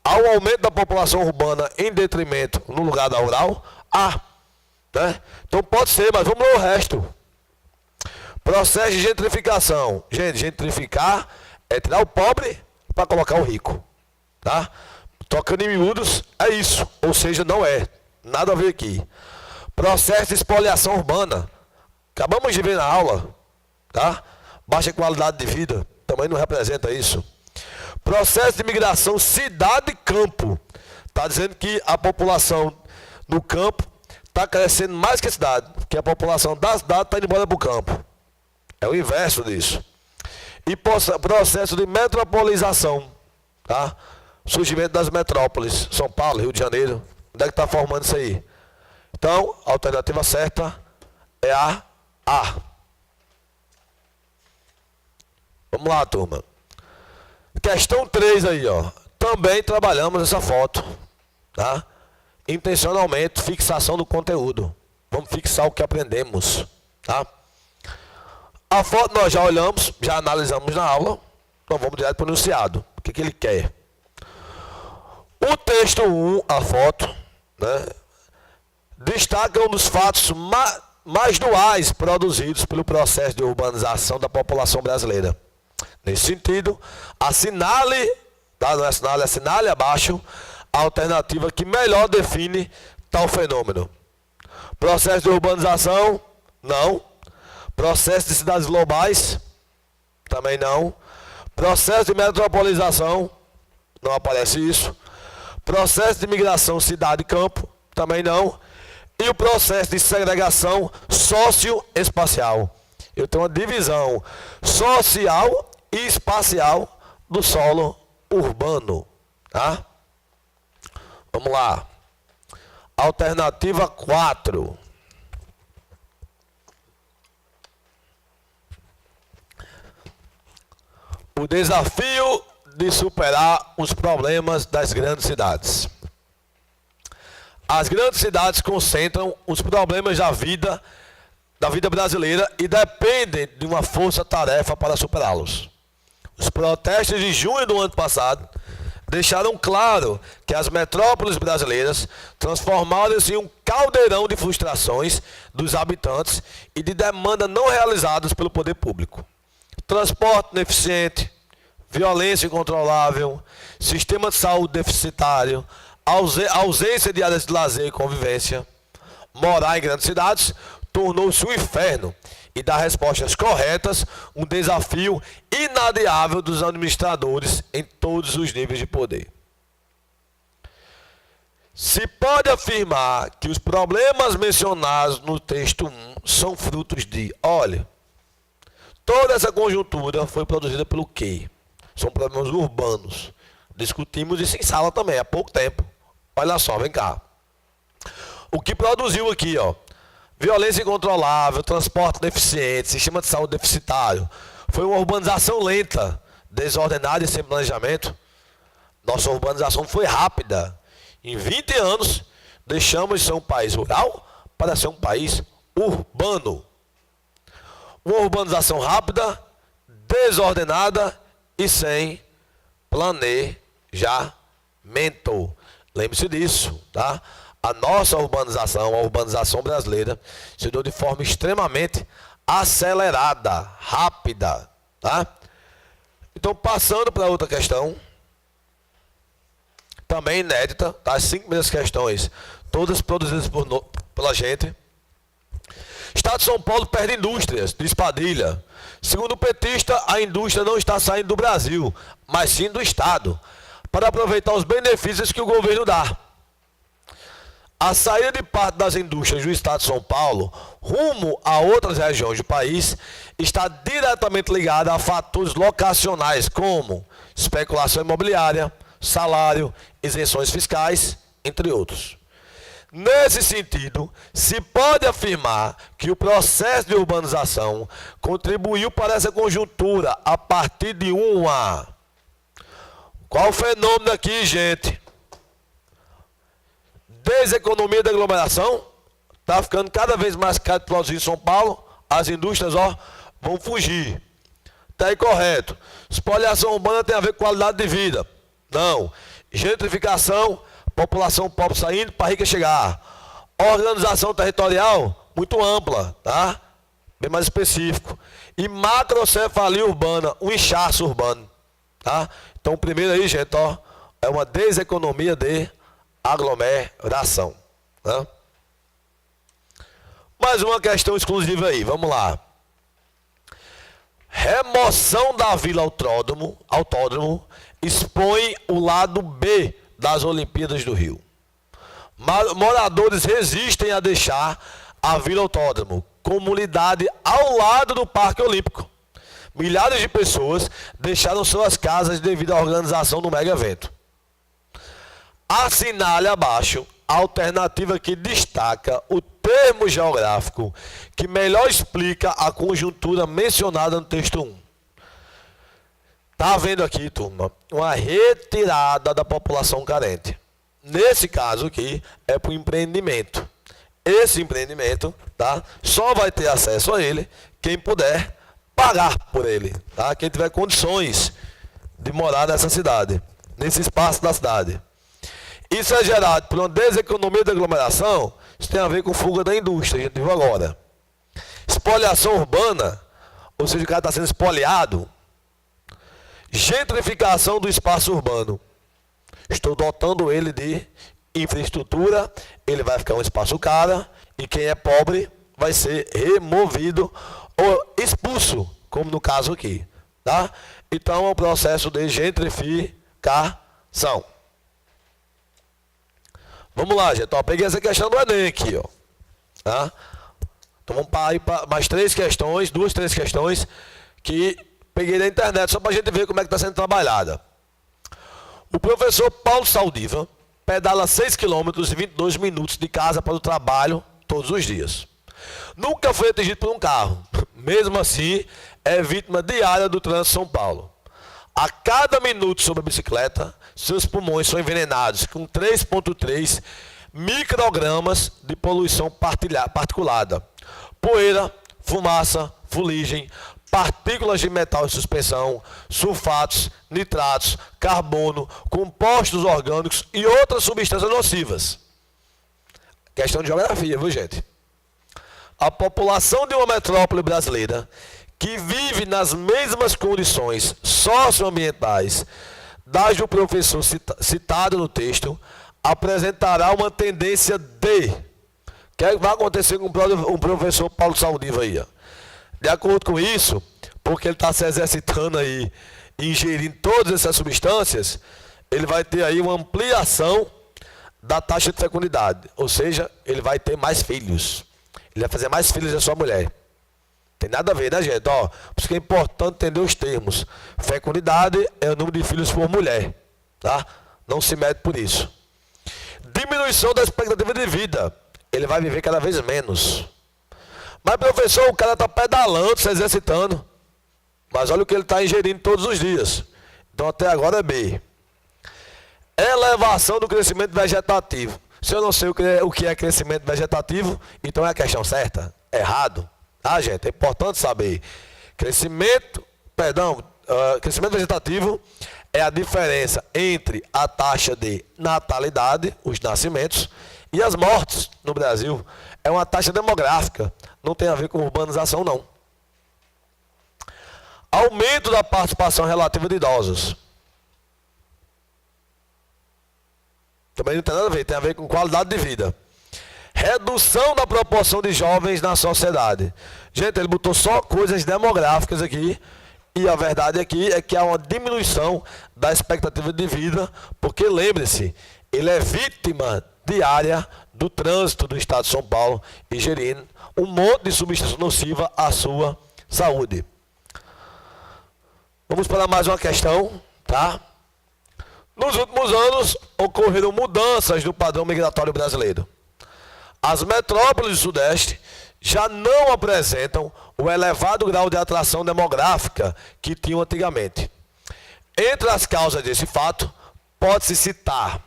ao aumento da população urbana em detrimento no lugar da rural, A, né? Então pode ser, mas vamos ler o resto. Processo de gentrificação. Gente, gentrificar é tirar o pobre para colocar o rico. Tá? Tocando em miúdos, é isso. Ou seja, não é. Nada a ver aqui. Processo de espoliação urbana. Acabamos de ver na aula. Tá? Baixa qualidade de vida. Também não representa isso. Processo de migração cidade-campo. Está dizendo que a população no campo está crescendo mais que a cidade. Que a população da cidade está indo embora para o campo. É o inverso disso. E processo de metropolização. Tá? Surgimento das metrópoles. São Paulo, Rio de Janeiro. Onde é que está formando isso aí? Então, a alternativa certa é a A. Vamos lá, turma. Questão 3 aí, ó. Também trabalhamos essa foto. Tá? Intencionalmente, fixação do conteúdo. Vamos fixar o que aprendemos. Tá? A foto nós já olhamos, já analisamos na aula. Então vamos direto para o enunciado. O que ele quer? O texto 1, a foto, né, destaca um dos fatos mais duais produzidos pelo processo de urbanização da população brasileira. Nesse sentido, assinale, tá, não é assinale, assinale abaixo a alternativa que melhor define tal fenômeno. Processo de urbanização? Não. Processo de cidades globais? Também não. Processo de metropolização? Não aparece isso. Processo de migração cidade-campo? Também não. E o processo de segregação socioespacial? Eu tenho uma divisão social e espacial do solo urbano. Tá? Vamos lá. Alternativa 4. O desafio de superar os problemas das grandes cidades. As grandes cidades concentram os problemas da vida brasileira e dependem de uma força-tarefa para superá-los. Os protestos de junho do ano passado deixaram claro que as metrópoles brasileiras transformaram-se em um caldeirão de frustrações dos habitantes e de demandas não realizadas pelo poder público. Transporte ineficiente, violência incontrolável, sistema de saúde deficitário, ausência de áreas de lazer e convivência. Morar em grandes cidades tornou-se um inferno e dar respostas corretas um desafio inadiável dos administradores em todos os níveis de poder. Se pode afirmar que os problemas mencionados no texto 1 são frutos de, olha, toda essa conjuntura foi produzida pelo quê? São problemas urbanos. Discutimos isso em sala também, há pouco tempo. Olha só, vem cá. O que produziu aqui, ó, violência incontrolável, transporte deficiente, sistema de saúde deficitário, foi uma urbanização lenta, desordenada e sem planejamento. Nossa urbanização foi rápida. Em 20 anos, deixamos de ser um país rural para ser um país urbano. Uma urbanização rápida, desordenada e sem planejamento. Lembre-se disso, tá? A nossa urbanização, a urbanização brasileira, se deu de forma extremamente acelerada, rápida, tá? Então, passando para outra questão, também inédita, tá? As 5 primeiras questões, todas produzidas pela gente. Estado de São Paulo perde indústrias, diz Padilha. Segundo o petista, a indústria não está saindo do Brasil, mas sim do Estado, para aproveitar os benefícios que o governo dá. A saída de parte das indústrias do Estado de São Paulo rumo a outras regiões do país está diretamente ligada a fatores locacionais como especulação imobiliária, salário, isenções fiscais, entre outros. Nesse sentido, se pode afirmar que o processo de urbanização contribuiu para essa conjuntura a partir de uma... Qual o fenômeno aqui, gente? Deseconomia da aglomeração. Está ficando cada vez mais caro de produzir em São Paulo. As indústrias, vão fugir. Está aí correto. Espoliação urbana tem a ver com qualidade de vida. Não. Gentrificação, população pobre saindo para rica chegar. Organização territorial muito ampla, tá? Bem mais específico. E macrocefalia urbana, um inchaço urbano, tá? Então, o primeiro aí, gente, é uma deseconomia de aglomeração, tá? Mais uma questão exclusiva aí, vamos lá. Remoção da Vila Autódromo expõe o lado B das Olimpíadas do Rio. Moradores resistem a deixar a Vila Autódromo, comunidade ao lado do Parque Olímpico. Milhares de pessoas deixaram suas casas devido à organização do mega evento. Assinale abaixo a alternativa que destaca o termo geográfico que melhor explica a conjuntura mencionada no texto 1. Está vendo aqui, turma, uma retirada da população carente. Nesse caso aqui, é para o empreendimento. Esse empreendimento, tá, só vai ter acesso a ele quem puder pagar por ele, tá? Quem tiver condições de morar nessa cidade, nesse espaço da cidade. Isso é gerado por uma deseconomia da aglomeração. Isso tem a ver com fuga da indústria, a gente viu agora. Espoliação urbana, ou seja, o cara está sendo espoliado. Gentrificação do espaço urbano. Estou dotando ele de infraestrutura, ele vai ficar um espaço caro, e quem é pobre vai ser removido ou expulso, como no caso aqui, tá? Então é um processo de gentrificação. Vamos lá, gente. Peguei essa questão do Enem aqui, tá? Então vamos para mais 3 questões, 2, 3 questões que peguei na internet só para a gente ver como é que está sendo trabalhada. O professor Paulo Saldiva pedala 6 km e 22 minutos de casa para o trabalho todos os dias. Nunca foi atingido por um carro. Mesmo assim, é vítima diária do trânsito de São Paulo. A cada minuto sobre a bicicleta, seus pulmões são envenenados com 3,3 microgramas de poluição particulada. Poeira, fumaça, fuligem, partículas de metal em suspensão, sulfatos, nitratos, carbono, compostos orgânicos e outras substâncias nocivas. Questão de geografia, viu, gente? A população de uma metrópole brasileira que vive nas mesmas condições socioambientais das do professor citado no texto apresentará uma tendência de... O que vai acontecer com o professor Paulo Saldiva aí? De acordo com isso, porque ele está se exercitando aí, ingerindo todas essas substâncias, ele vai ter aí uma ampliação da taxa de fecundidade. Ou seja, ele vai ter mais filhos. Ele vai fazer mais filhos da sua mulher. Tem nada a ver, né, gente? Por isso que é importante entender os termos. Fecundidade é o número de filhos por mulher, tá? Não se mede por isso. Diminuição da expectativa de vida. Ele vai viver cada vez menos. Mas, professor, o cara está pedalando, se exercitando. Mas olha o que ele está ingerindo todos os dias. Então até agora é B. Elevação do crescimento vegetativo. Se eu não sei o que é crescimento vegetativo, então é a questão certa. Errado. Tá, gente? É importante saber. Crescimento vegetativo é a diferença entre a taxa de natalidade, os nascimentos, e as mortes no Brasil. É uma taxa demográfica. Não tem a ver com urbanização, não. Aumento da participação relativa de idosos. Também não tem nada a ver, tem a ver com qualidade de vida. Redução da proporção de jovens na sociedade. Gente, ele botou só coisas demográficas aqui. E a verdade aqui é que há uma diminuição da expectativa de vida. Porque, lembre-se, ele é vítima diária do trânsito do estado de São Paulo, ingerindo um monte de substância nociva à sua saúde. Vamos para mais uma questão, tá? Nos últimos anos, ocorreram mudanças no padrão migratório brasileiro. As metrópoles do Sudeste já não apresentam o elevado grau de atração demográfica que tinham antigamente. Entre as causas desse fato, pode-se citar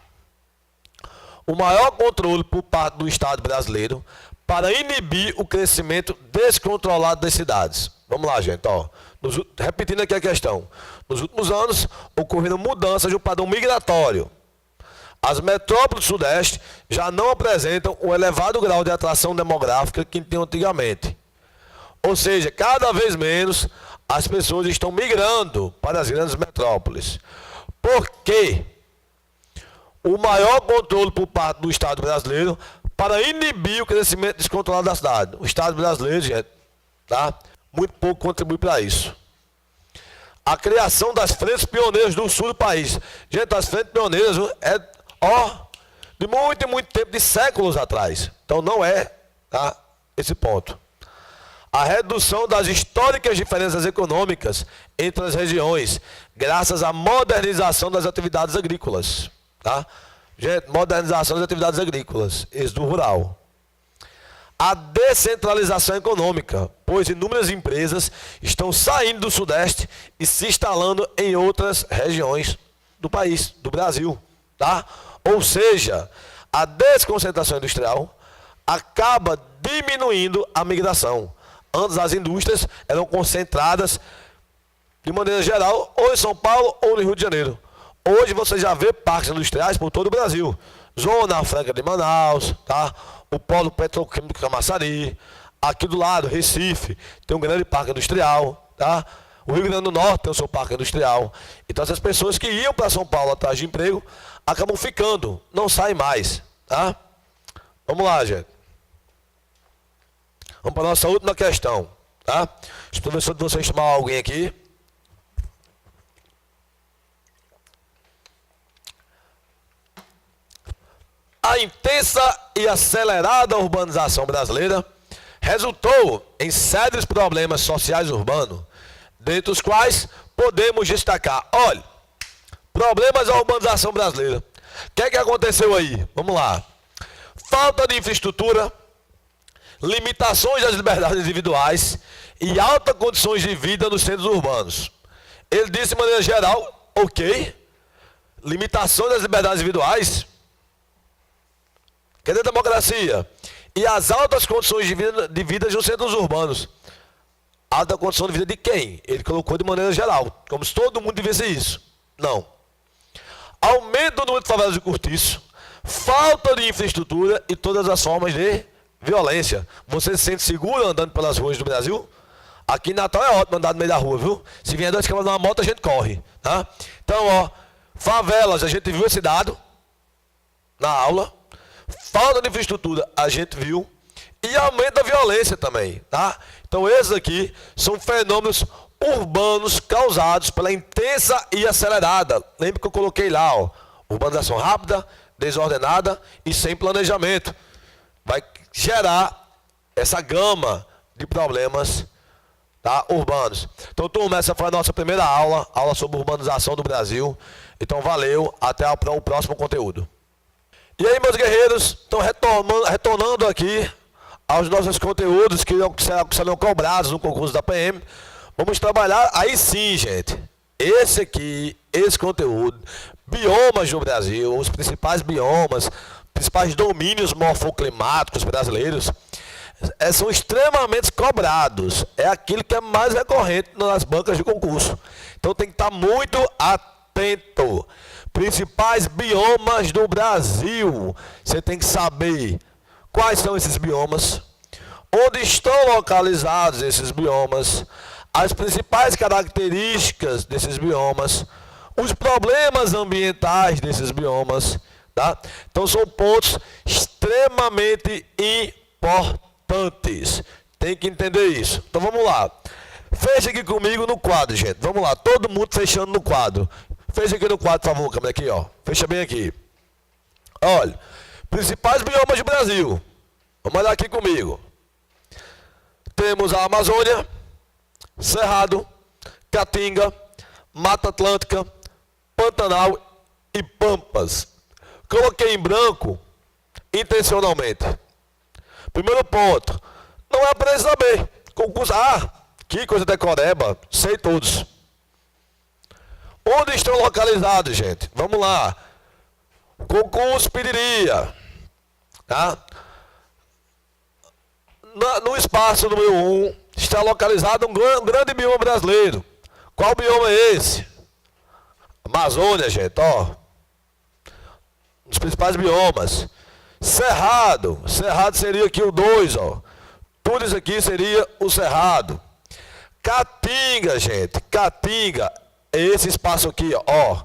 o maior controle por parte do Estado brasileiro para inibir o crescimento descontrolado das cidades. Vamos lá, gente, ó. Repetindo aqui a questão. Nos últimos anos, ocorreram mudanças no padrão migratório. As metrópoles do Sudeste já não apresentam o elevado grau de atração demográfica que tinham antigamente. Ou seja, cada vez menos as pessoas estão migrando para as grandes metrópoles. Por quê? O maior controle por parte do Estado brasileiro para inibir o crescimento descontrolado da cidade. O Estado brasileiro, gente, tá? Muito pouco contribui para isso. A criação das frentes pioneiras do sul do país. Gente, as frentes pioneiras de muito e muito tempo, de séculos atrás. Então não é, tá, esse ponto. A redução das históricas diferenças econômicas entre as regiões, graças à modernização das atividades agrícolas. Tá? Gente, modernização das atividades agrícolas, êxodo rural. A descentralização econômica, pois inúmeras empresas estão saindo do Sudeste e se instalando em outras regiões do país, do Brasil. Tá? Ou seja, a desconcentração industrial acaba diminuindo a migração. Antes as indústrias eram concentradas, de maneira geral, ou em São Paulo ou no Rio de Janeiro. Hoje você já vê parques industriais por todo o Brasil. Zona Franca de Manaus, tá? O polo petroquímico de Camaçari, aqui do lado, Recife, tem um grande parque industrial, tá? O Rio Grande do Norte tem o seu parque industrial. Então essas pessoas que iam para São Paulo atrás de emprego, acabam ficando, não saem mais, tá? Vamos lá, gente. Vamos para a nossa última questão, tá? Deixa eu ver se vocês chamar alguém aqui. A intensa e acelerada urbanização brasileira resultou em sérios problemas sociais urbanos, dentre os quais podemos destacar, olha, problemas da urbanização brasileira. O que é que aconteceu aí? Vamos lá. Falta de infraestrutura, limitações das liberdades individuais e altas condições de vida nos centros urbanos. Ele disse de maneira geral, ok, limitações das liberdades individuais. Cadê a democracia? E as altas condições de vida nos centros urbanos. Alta condição de vida de quem? Ele colocou de maneira geral, como se todo mundo vivesse isso. Não. Aumento do número de favelas de cortiço, falta de infraestrutura e todas as formas de violência. Você se sente seguro andando pelas ruas do Brasil? Aqui em Natal é ótimo andar no meio da rua, viu? Se vier 2 cavalos numa moto, a gente corre, tá? Então, ó, favelas, a gente viu esse dado na aula. Falta de infraestrutura, a gente viu. E aumento da violência também, tá? Então esses aqui são fenômenos urbanos causados pela intensa e acelerada. Lembra que eu coloquei lá, ó, urbanização rápida, desordenada e sem planejamento. Vai gerar essa gama de problemas, tá, urbanos. Então, turma, essa foi a nossa primeira aula sobre urbanização do Brasil. Então, valeu, até o próximo conteúdo. E aí, meus guerreiros, estão retornando aqui aos nossos conteúdos que serão cobrados no concurso da PM. Vamos trabalhar, aí sim, gente, esse aqui, esse conteúdo, biomas do Brasil, os principais biomas, principais domínios morfoclimáticos brasileiros, são extremamente cobrados. É aquilo que é mais recorrente nas bancas de concurso. Então tem que estar muito atento. Principais biomas do Brasil. Você tem que saber quais são esses biomas, onde estão localizados esses biomas, as principais características desses biomas, os problemas ambientais desses biomas, tá? Então são pontos extremamente importantes. Tem que entender isso. Então vamos lá. Fecha aqui comigo no quadro, gente. Vamos lá, todo mundo fechando no quadro. Fecha aqui no quadro, por favor, câmera aqui, ó. Fecha bem aqui. Olha, principais biomas do Brasil. Vamos olhar aqui comigo. Temos a Amazônia, Cerrado, Caatinga, Mata Atlântica, Pantanal e Pampas. Coloquei em branco intencionalmente. Primeiro ponto, não é para saber. Concurso, que coisa decoreba, sei todos. Onde estão localizados, gente? Vamos lá. Concurso pediria, tá? No espaço número 1 está localizado um grande bioma brasileiro. Qual bioma é esse? Amazônia, gente, ó. Um dos principais biomas. Cerrado. Cerrado seria aqui o 2, ó. Tudo isso aqui seria o Cerrado. Caatinga, gente. Caatinga. Esse espaço aqui, ó.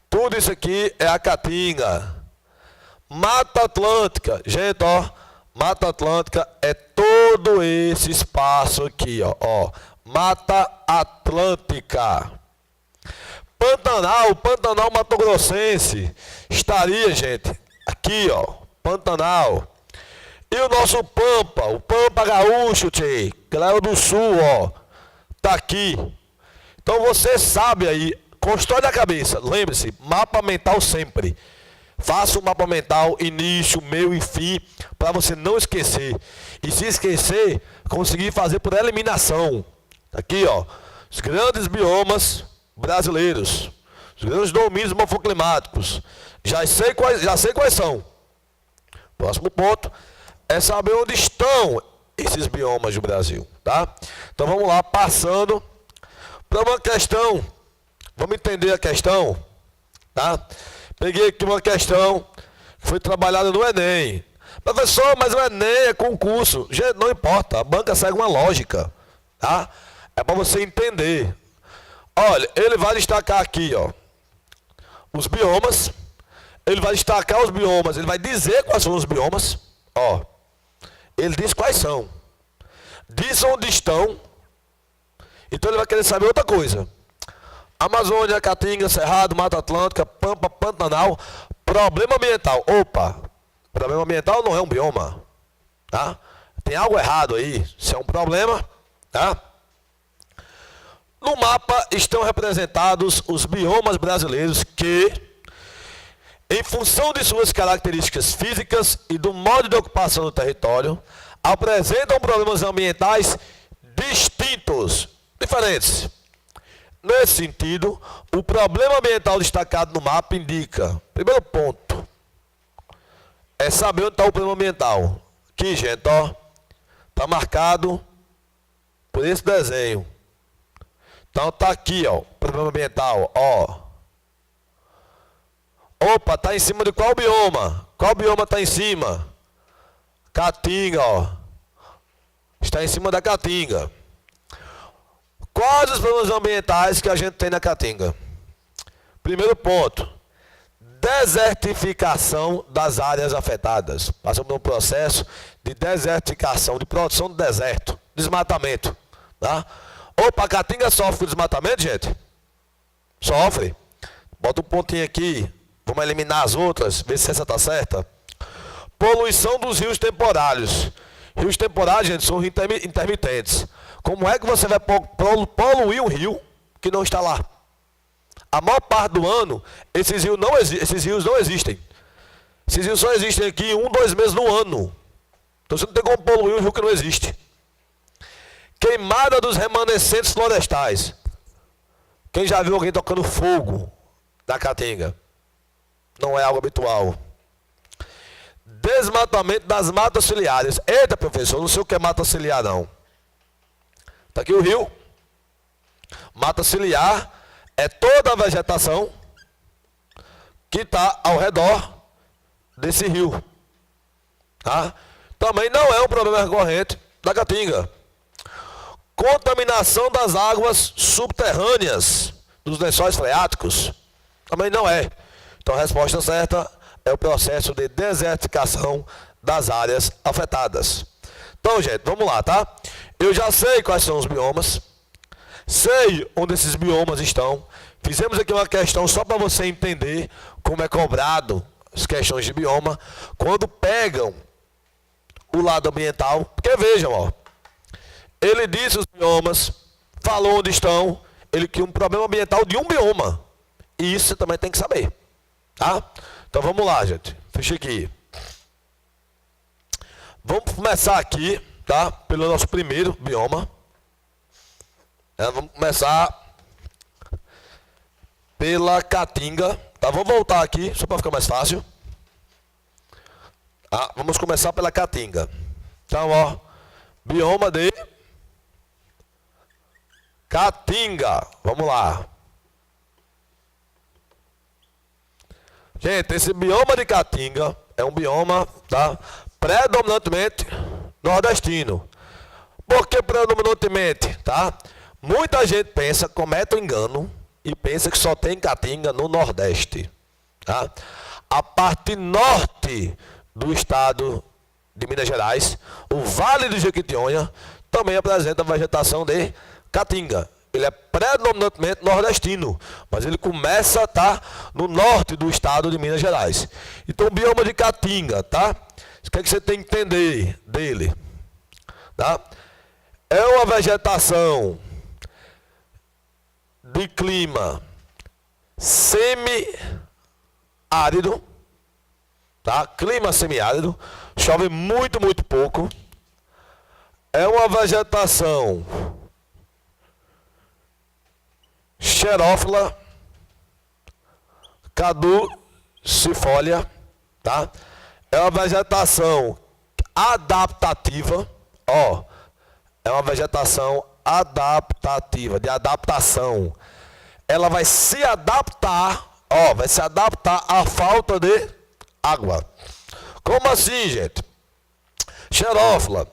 Tudo isso aqui é a Caatinga. Mata Atlântica. Gente, ó. Mata Atlântica é todo esse espaço aqui, ó. Mata Atlântica. Pantanal, Pantanal Mato-Grossense. Estaria, gente, aqui, ó. Pantanal. E o nosso Pampa, o Pampa Gaúcho, tchê, que lá é o do Sul, ó. Tá aqui. Então você sabe aí, constrói na cabeça. Lembre-se, mapa mental sempre. Faça um mapa mental, início, meio e fim, para você não esquecer. E se esquecer, conseguir fazer por eliminação. Aqui, ó, os grandes biomas brasileiros, os grandes domínios morfoclimáticos. Já sei quais são. Próximo ponto é saber onde estão esses biomas do Brasil, tá? Então vamos lá, passando para uma questão. Vamos entender a questão, tá? Peguei aqui uma questão que foi trabalhada no Enem. Professor, mas o Enem é concurso. Gente, não importa, a banca segue uma lógica, tá? É para você entender. Olha, ele vai destacar aqui, ó, os biomas. Ele vai destacar os biomas, ele vai dizer quais são os biomas, ó. Ele diz quais são. Diz onde estão. Então ele vai querer saber outra coisa. Amazônia, Caatinga, Cerrado, Mata Atlântica, Pampa, Pantanal, problema ambiental. Opa, problema ambiental não é um bioma, tá? Tem algo errado aí, se é um problema, tá? No mapa estão representados os biomas brasileiros que, em função de suas características físicas e do modo de ocupação do território, apresentam problemas ambientais distintos, diferentes. Nesse sentido, o problema ambiental destacado no mapa indica, primeiro ponto, é saber onde está o problema ambiental. Aqui, gente, ó, está marcado por esse desenho. Então está aqui, ó, o problema ambiental, ó. Opa, está em cima de qual bioma? Qual bioma está em cima? Caatinga, ó. Está em cima da Caatinga. Quais os problemas ambientais que a gente tem na Caatinga? Primeiro ponto, desertificação das áreas afetadas. Passamos por um processo de desertificação, de produção do deserto, desmatamento. Tá? Opa, a Caatinga sofre com desmatamento, gente? Sofre. Bota um pontinho aqui. Vamos eliminar as outras, ver se essa está certa. Poluição dos rios temporários. Rios temporários, gente, são intermitentes. Como é que você vai poluir um rio que não está lá? A maior parte do ano, esses rios não existem. Esses rios só existem aqui 1, 2 meses no ano. Então você não tem como poluir um rio que não existe. Queimada dos remanescentes florestais. Quem já viu alguém tocando fogo na caatinga? Não é algo habitual. Desmatamento das matas ciliares. Eita, professor, não sei o que é mata ciliar, não. Está aqui o rio. Mata ciliar é toda a vegetação que está ao redor desse rio. Tá? Também não é um problema recorrente da caatinga. Contaminação das águas subterrâneas dos lençóis freáticos. Também não é. Então a resposta certa é o processo de desertificação das áreas afetadas. Então, gente, vamos lá, tá? Eu já sei quais são os biomas. Sei onde esses biomas estão. Fizemos aqui uma questão só para você entender como é cobrado as questões de bioma quando pegam o lado ambiental. Porque vejam, ó. Ele disse os biomas, falou onde estão, ele cria um problema ambiental de um bioma. E isso você também tem que saber. Tá? Então vamos lá, gente. Fecha aqui. Vamos começar aqui, tá? Pelo nosso primeiro bioma. Vamos começar pela caatinga. Tá? Vamos voltar aqui, só para ficar mais fácil. Vamos começar pela caatinga. Então, ó. Bioma de caatinga. Vamos lá. Gente, esse bioma de caatinga é um bioma, tá, predominantemente nordestino. Por que predominantemente? Tá? Muita gente pensa, comete um engano e pensa que só tem caatinga no Nordeste. Tá? A parte norte do estado de Minas Gerais, o Vale do Jequitinhonha, também apresenta vegetação de caatinga. Ele é predominantemente nordestino, mas ele começa a estar no norte do estado de Minas Gerais. Então, o bioma de caatinga, tá? O que é que você tem que entender dele? Tá? É uma vegetação de clima semiárido, tá? Clima semiárido, chove muito, muito pouco. É uma vegetação xerófila, caducifólia, tá? É uma vegetação adaptativa, ó, é uma vegetação adaptativa, de adaptação. Ela vai se adaptar, ó, vai se adaptar à falta de água. Como assim, gente? Xerófila.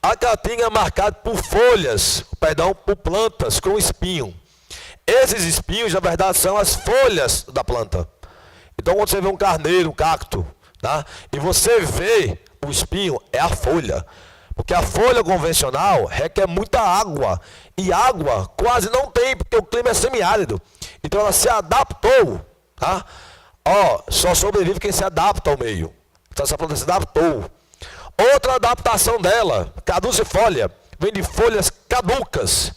A caatinga é marcada por folhas, perdão, por plantas com espinho. Esses espinhos, na verdade, são as folhas da planta. Então, quando você vê um carneiro, um cacto, tá? E você vê o espinho, é a folha. Porque a folha convencional requer muita água. E água quase não tem, porque o clima é semiárido. Então, ela se adaptou, tá? Ó, só sobrevive quem se adapta ao meio. Então, essa planta se adaptou. Outra adaptação dela, caducifólia, vem de folhas caducas.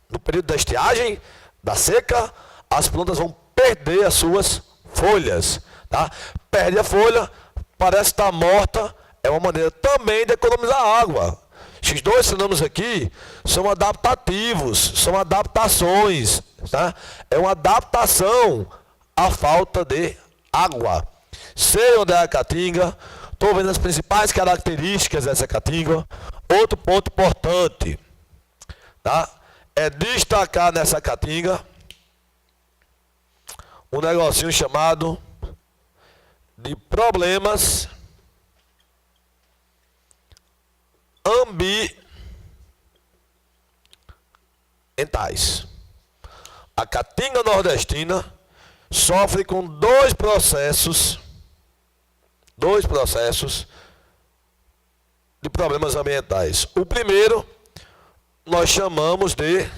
No período da estiagem, da seca, as plantas vão perder as suas folhas. Tá? Perde a folha, parece estar morta, é uma maneira também de economizar água. Esses dois fenômenos aqui são adaptativos, são adaptações. Tá? É uma adaptação à falta de água. Sei onde é a caatinga, estou vendo as principais características dessa caatinga. Outro ponto importante, tá? É destacar nessa caatinga um negocinho chamado de problemas ambientais. A caatinga nordestina sofre com dois processos de problemas ambientais. O primeiro nós chamamos de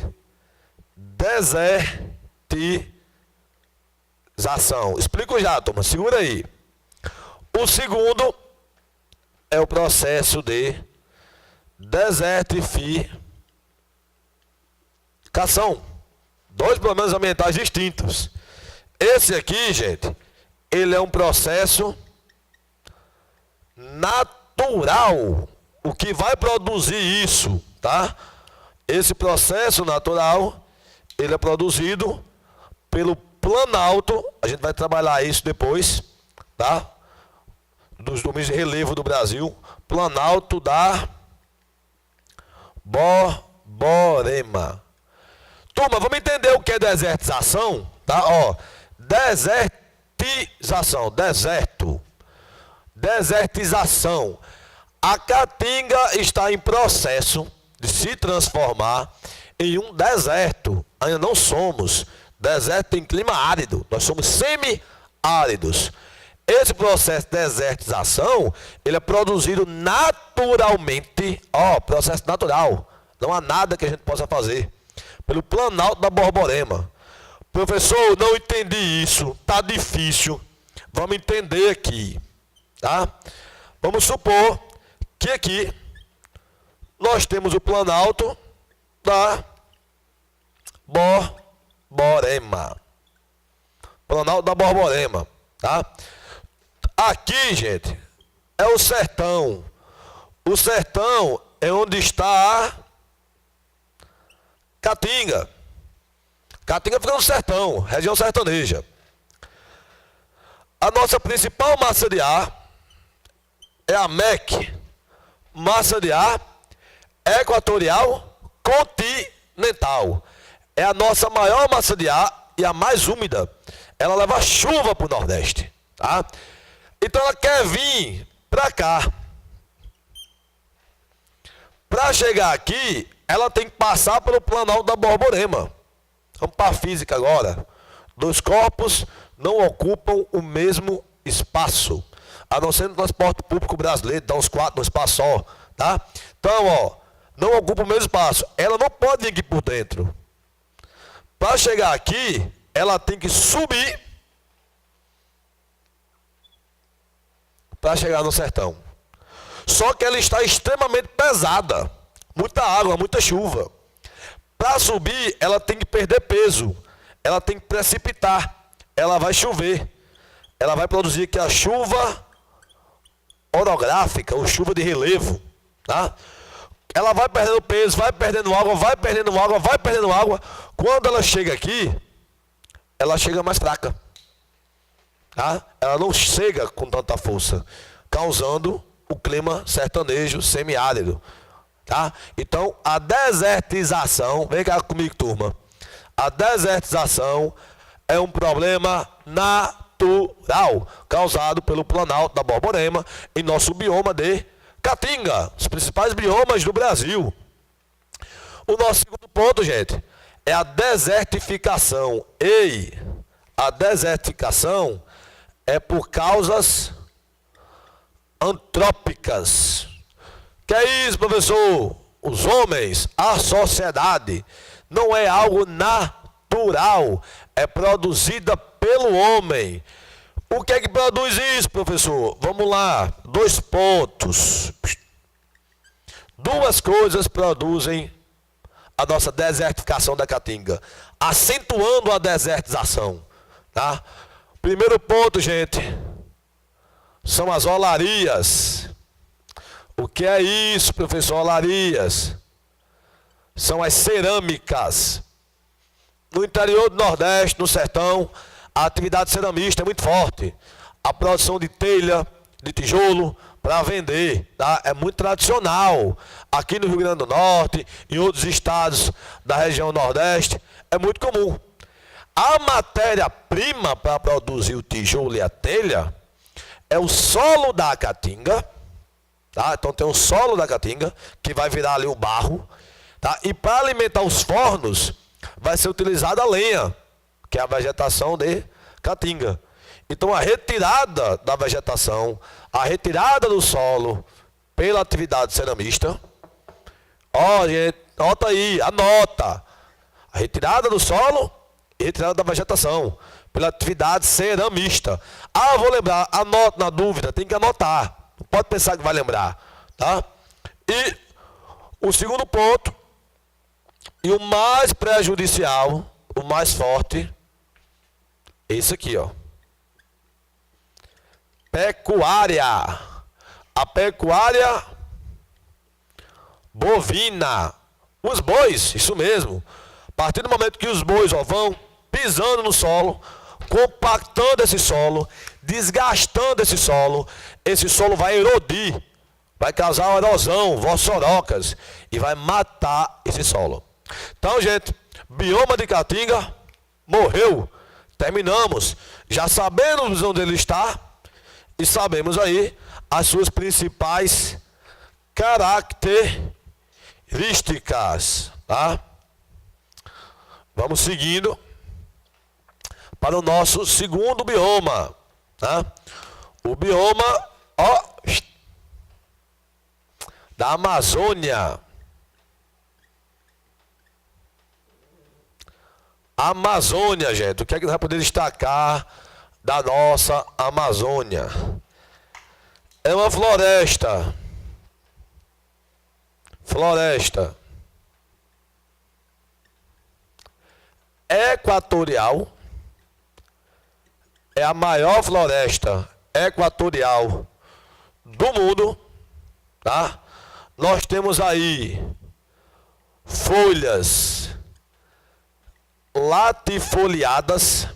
desertização. Explico já, turma, segura aí. O segundo é o processo de desertificação. Dois problemas ambientais distintos. Esse aqui, gente, ele é um processo natural. O que vai produzir isso, tá? Esse processo natural, ele é produzido pelo planalto, a gente vai trabalhar isso depois, tá? Dos domínios de relevo do Brasil, planalto da Borborema. Turma, vamos entender o que é desertização, tá? Ó, desertização. A caatinga está em processo de se transformar em um deserto. Ainda não somos. Deserto tem clima árido. Nós somos semi-áridos. Esse processo de desertização, ele é produzido naturalmente. Ó, processo natural. Não há nada que a gente possa fazer. Pelo Planalto da Borborema. Professor, não entendi isso. Tá difícil. Vamos entender aqui. Tá? Vamos supor que aqui nós temos o Planalto da Borborema. Planalto da Borborema, tá? Aqui, gente, é o sertão. O sertão é onde está a Caatinga. Caatinga fica no sertão, região sertaneja. A nossa principal massa de ar é a MEC, massa de ar equatorial continental. É a nossa maior massa de ar e a mais úmida. Ela leva chuva para o Nordeste, tá? Então ela quer vir para cá. Para chegar aqui, ela tem que passar pelo Planalto da Borborema. Vamos para a física agora. Dois corpos não ocupam o mesmo espaço. A não ser no transporte público brasileiro, dá uns 4 no espaço só, tá? Então, ó, não ocupa o mesmo espaço. Ela não pode vir aqui por dentro. Para chegar aqui, ela tem que subir para chegar no sertão. Só que ela está extremamente pesada. Muita água, muita chuva. Para subir, ela tem que perder peso. Ela tem que precipitar. Ela vai chover. Ela vai produzir aqui a chuva orográfica, ou chuva de relevo, tá? Ela vai perdendo peso, vai perdendo água, vai perdendo água, vai perdendo água. Quando ela chega aqui, ela chega mais fraca, tá? Ela não chega com tanta força, causando o clima sertanejo semiárido, tá? Então, a desertização, vem cá comigo, turma. A desertização é um problema natural causado pelo Planalto da Borborema em nosso bioma de Caatinga, os principais biomas do Brasil. O nosso segundo ponto, gente, é a desertificação. A desertificação é por causas antrópicas. Que é isso, professor? Os homens, a sociedade, não é algo natural, é produzida pelo homem. O que é que produz isso, professor? Vamos lá, 2 pontos. 2 coisas produzem a nossa desertificação da Caatinga, acentuando a desertização, tá? Primeiro ponto, gente, são as olarias. O que é isso, professor? Olarias são as cerâmicas. No interior do Nordeste, no sertão, a atividade ceramista é muito forte. A produção de telha, de tijolo, para vender, tá? É muito tradicional. Aqui no Rio Grande do Norte, em outros estados da região Nordeste, é muito comum. A matéria-prima para produzir o tijolo e a telha é o solo da Caatinga, tá? Então tem o solo da Caatinga, que vai virar ali o barro, tá? E para alimentar os fornos, vai ser utilizada a lenha, que é a vegetação de Caatinga. Então a retirada da vegetação, a retirada do solo pela atividade ceramista, ó, gente, anota aí, anota. A retirada do solo e retirada da vegetação pela atividade ceramista. Ah, vou lembrar, anota na dúvida, tem que anotar. Não pode pensar que vai lembrar, tá? E o segundo ponto, e o mais prejudicial, o mais forte, é isso aqui, ó. Pecuária. A pecuária bovina. Os bois, isso mesmo. A partir do momento que os bois vão pisando no solo, compactando esse solo, desgastando esse solo vai erodir, vai causar uma erosão, vossorocas, e vai matar esse solo. Então, gente, bioma de Caatinga morreu. Terminamos. Já sabemos onde ele está e sabemos aí as suas principais características, tá? Vamos seguindo para o nosso segundo bioma, tá? O bioma, da Amazônia. Amazônia, gente. O que é que nós vamos poder destacar da nossa Amazônia? É uma floresta. Floresta equatorial. É a maior floresta equatorial do mundo, tá? Nós temos aí folhas latifoliadas.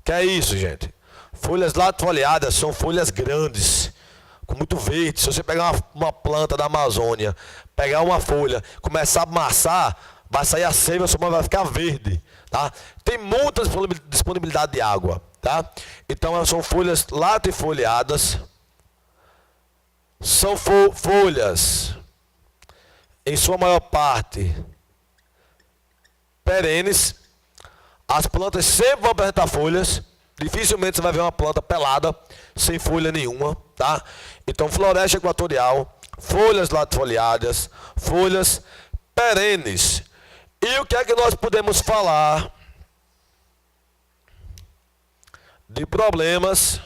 Que é isso, gente? Folhas latifoliadas são folhas grandes, com muito verde. Se você pegar uma planta da Amazônia, pegar uma folha, começar a amassar, vai sair a seiva, sua mão vai ficar verde, tá? Tem muita disponibilidade de água, tá? Então são folhas latifoliadas. São folhas, em sua maior parte, perenes. As plantas sempre vão apresentar folhas. Dificilmente você vai ver uma planta pelada, sem folha nenhuma, tá? Então, floresta equatorial, folhas latifoliadas, folhas perenes. E o que é que nós podemos falar de problemas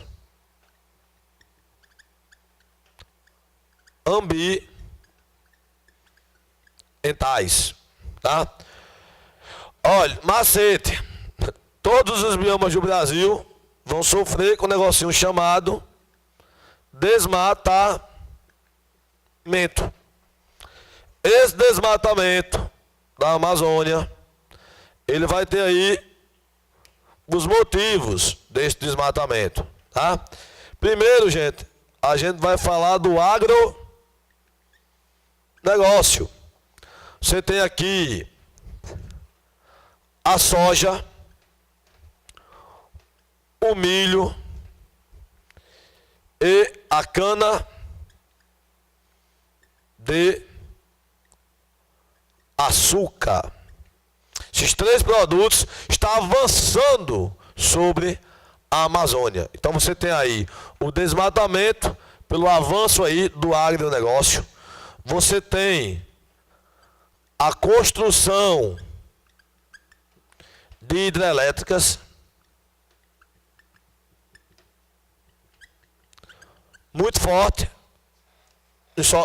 ambientais, tá? Olha, macete. Todos os biomas do Brasil vão sofrer com um negocinho chamado desmatamento. Esse desmatamento da Amazônia, ele vai ter aí os motivos desse desmatamento, tá? Primeiro, gente, a gente vai falar do agronegócio. Você tem aqui a soja, o milho e a cana de açúcar. Esses três produtos estão avançando sobre a Amazônia. Então você tem aí o desmatamento pelo avanço aí do agronegócio. Você tem a construção de hidrelétricas muito forte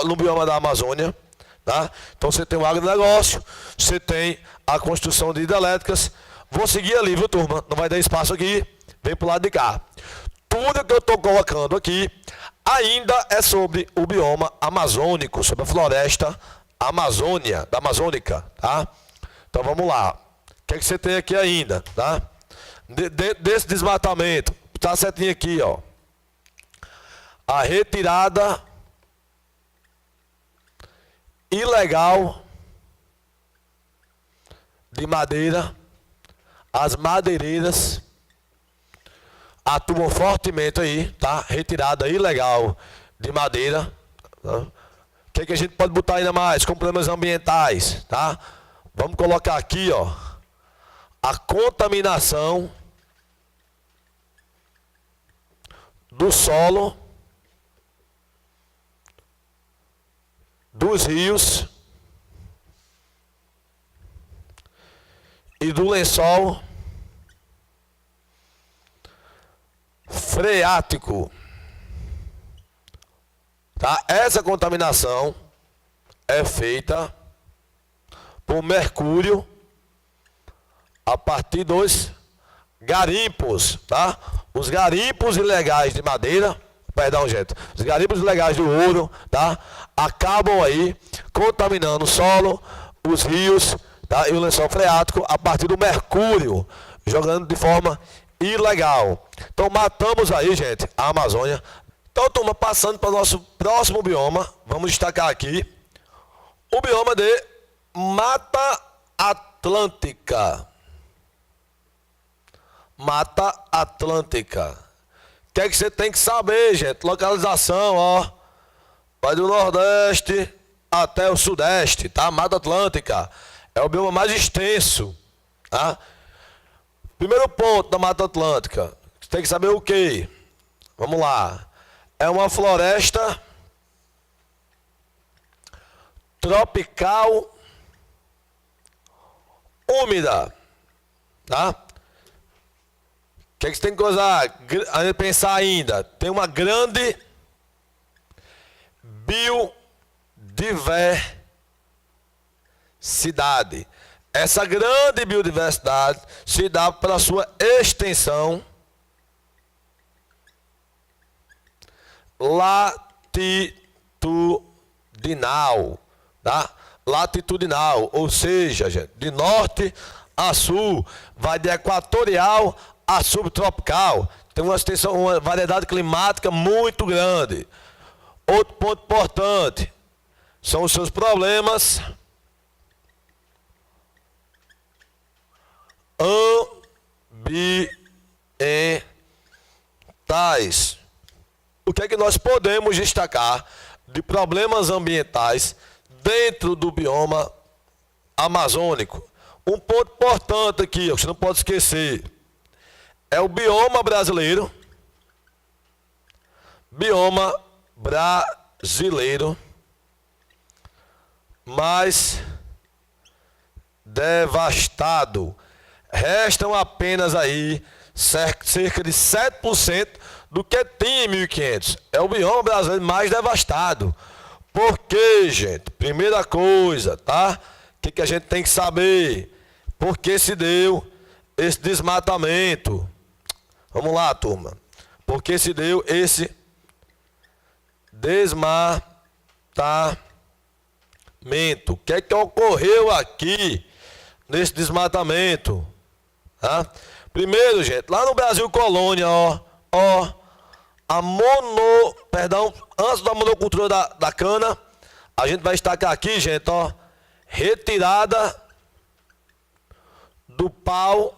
no bioma da Amazônia, tá? Então você tem o agronegócio, você tem a construção de hidrelétricas. Vou seguir ali, viu, turma? Não vai dar espaço aqui, vem pro lado de cá. Tudo que eu estou colocando aqui ainda é sobre o bioma amazônico, sobre a floresta amazônica, tá? Então vamos lá. O que é que você tem aqui ainda, tá? Desse desmatamento, tá certinho aqui, ó. A retirada ilegal de madeira. As madeireiras atuam fortemente aí, tá? Retirada ilegal de madeira, tá? O que é que a gente pode botar ainda mais? Com problemas ambientais, tá? Vamos colocar aqui, ó, a contaminação do solo, dos rios e do lençol freático, tá? Essa contaminação é feita por mercúrio a partir dos garimpos, tá? Os garimpos ilegais de madeira Perdão, gente. Os garimpos ilegais do ouro, tá? Acabam aí contaminando o solo, os rios, tá? E o lençol freático a partir do mercúrio, jogando de forma ilegal. Então matamos aí, gente, a Amazônia. Então, turma, passando para o nosso próximo bioma, vamos destacar aqui o bioma de Mata Atlântica. Mata Atlântica. O que é que você tem que saber, gente? Localização, ó. Vai do Nordeste até o Sudeste, tá? Mata Atlântica. É o bioma mais extenso, tá? Primeiro ponto da Mata Atlântica. Você tem que saber o quê? Vamos lá. É uma floresta tropical úmida, tá? O que é que você tem que usar? Pensar ainda. Tem uma grande biodiversidade. Essa grande biodiversidade se dá pela sua extensão latitudinal, tá? Latitudinal, ou seja, gente, de norte a sul, vai de equatorial a subtropical. Tem uma extensão, uma variedade climática muito grande. Outro ponto importante são os seus problemas ambientais. O que é que nós podemos destacar de problemas ambientais dentro do bioma amazônico? Um ponto importante aqui, ó, que você não pode esquecer, é o bioma brasileiro. Bioma brasileiro mais devastado. Restam apenas aí cerca de 7% do que tinha em 1500. É o bioma brasileiro mais devastado. Por quê, gente? Primeira coisa, tá? O que a gente tem que saber? Por que se deu esse desmatamento? Vamos lá, turma. Por que se deu esse desmatamento? O que é que ocorreu aqui nesse desmatamento? Tá? Primeiro, gente, lá no Brasil Colônia, antes da monocultura da cana, a gente vai destacar aqui, gente, ó, retirada do pau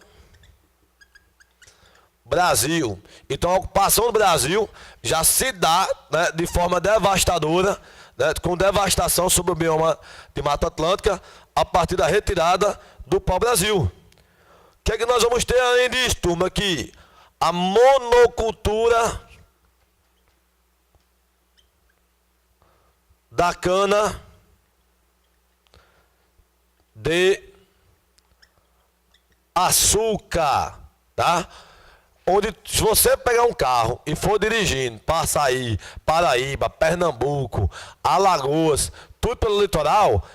Brasil. Então a ocupação do Brasil já se dá, né, de forma devastadora, né, com devastação sobre o bioma de Mata Atlântica, a partir da retirada do pau Brasil. O que é que nós vamos ter além disso, turma? Aqui, a monocultura da cana de açúcar, tá? Onde, se você pegar um carro e for dirigindo, passa aí, Paraíba, Pernambuco, Alagoas, tudo pelo litoral,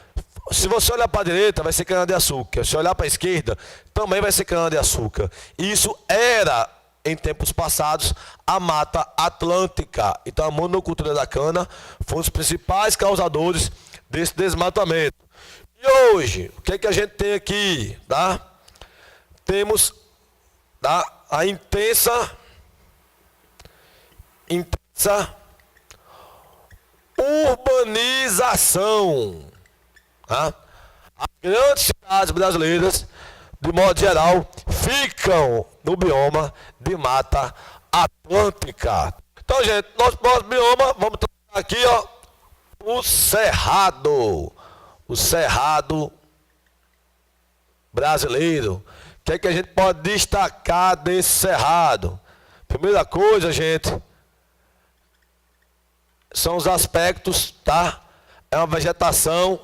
se você olhar para a direita, vai ser cana-de-açúcar. Se olhar para a esquerda, também vai ser cana-de-açúcar. Isso era, em tempos passados, a Mata Atlântica. Então a monocultura da cana foi um dos principais causadores desse desmatamento. E hoje, o que é que a gente tem aqui, tá? Temos, tá, a intensa urbanização, tá? As grandes cidades brasileiras, de modo geral, ficam no bioma de Mata Atlântica. Então, gente, nosso próximo bioma, vamos tratar aqui, ó, o Cerrado. O Cerrado brasileiro. O que é que a gente pode destacar desse cerrado? Primeira coisa, gente, são os aspectos, tá? É uma vegetação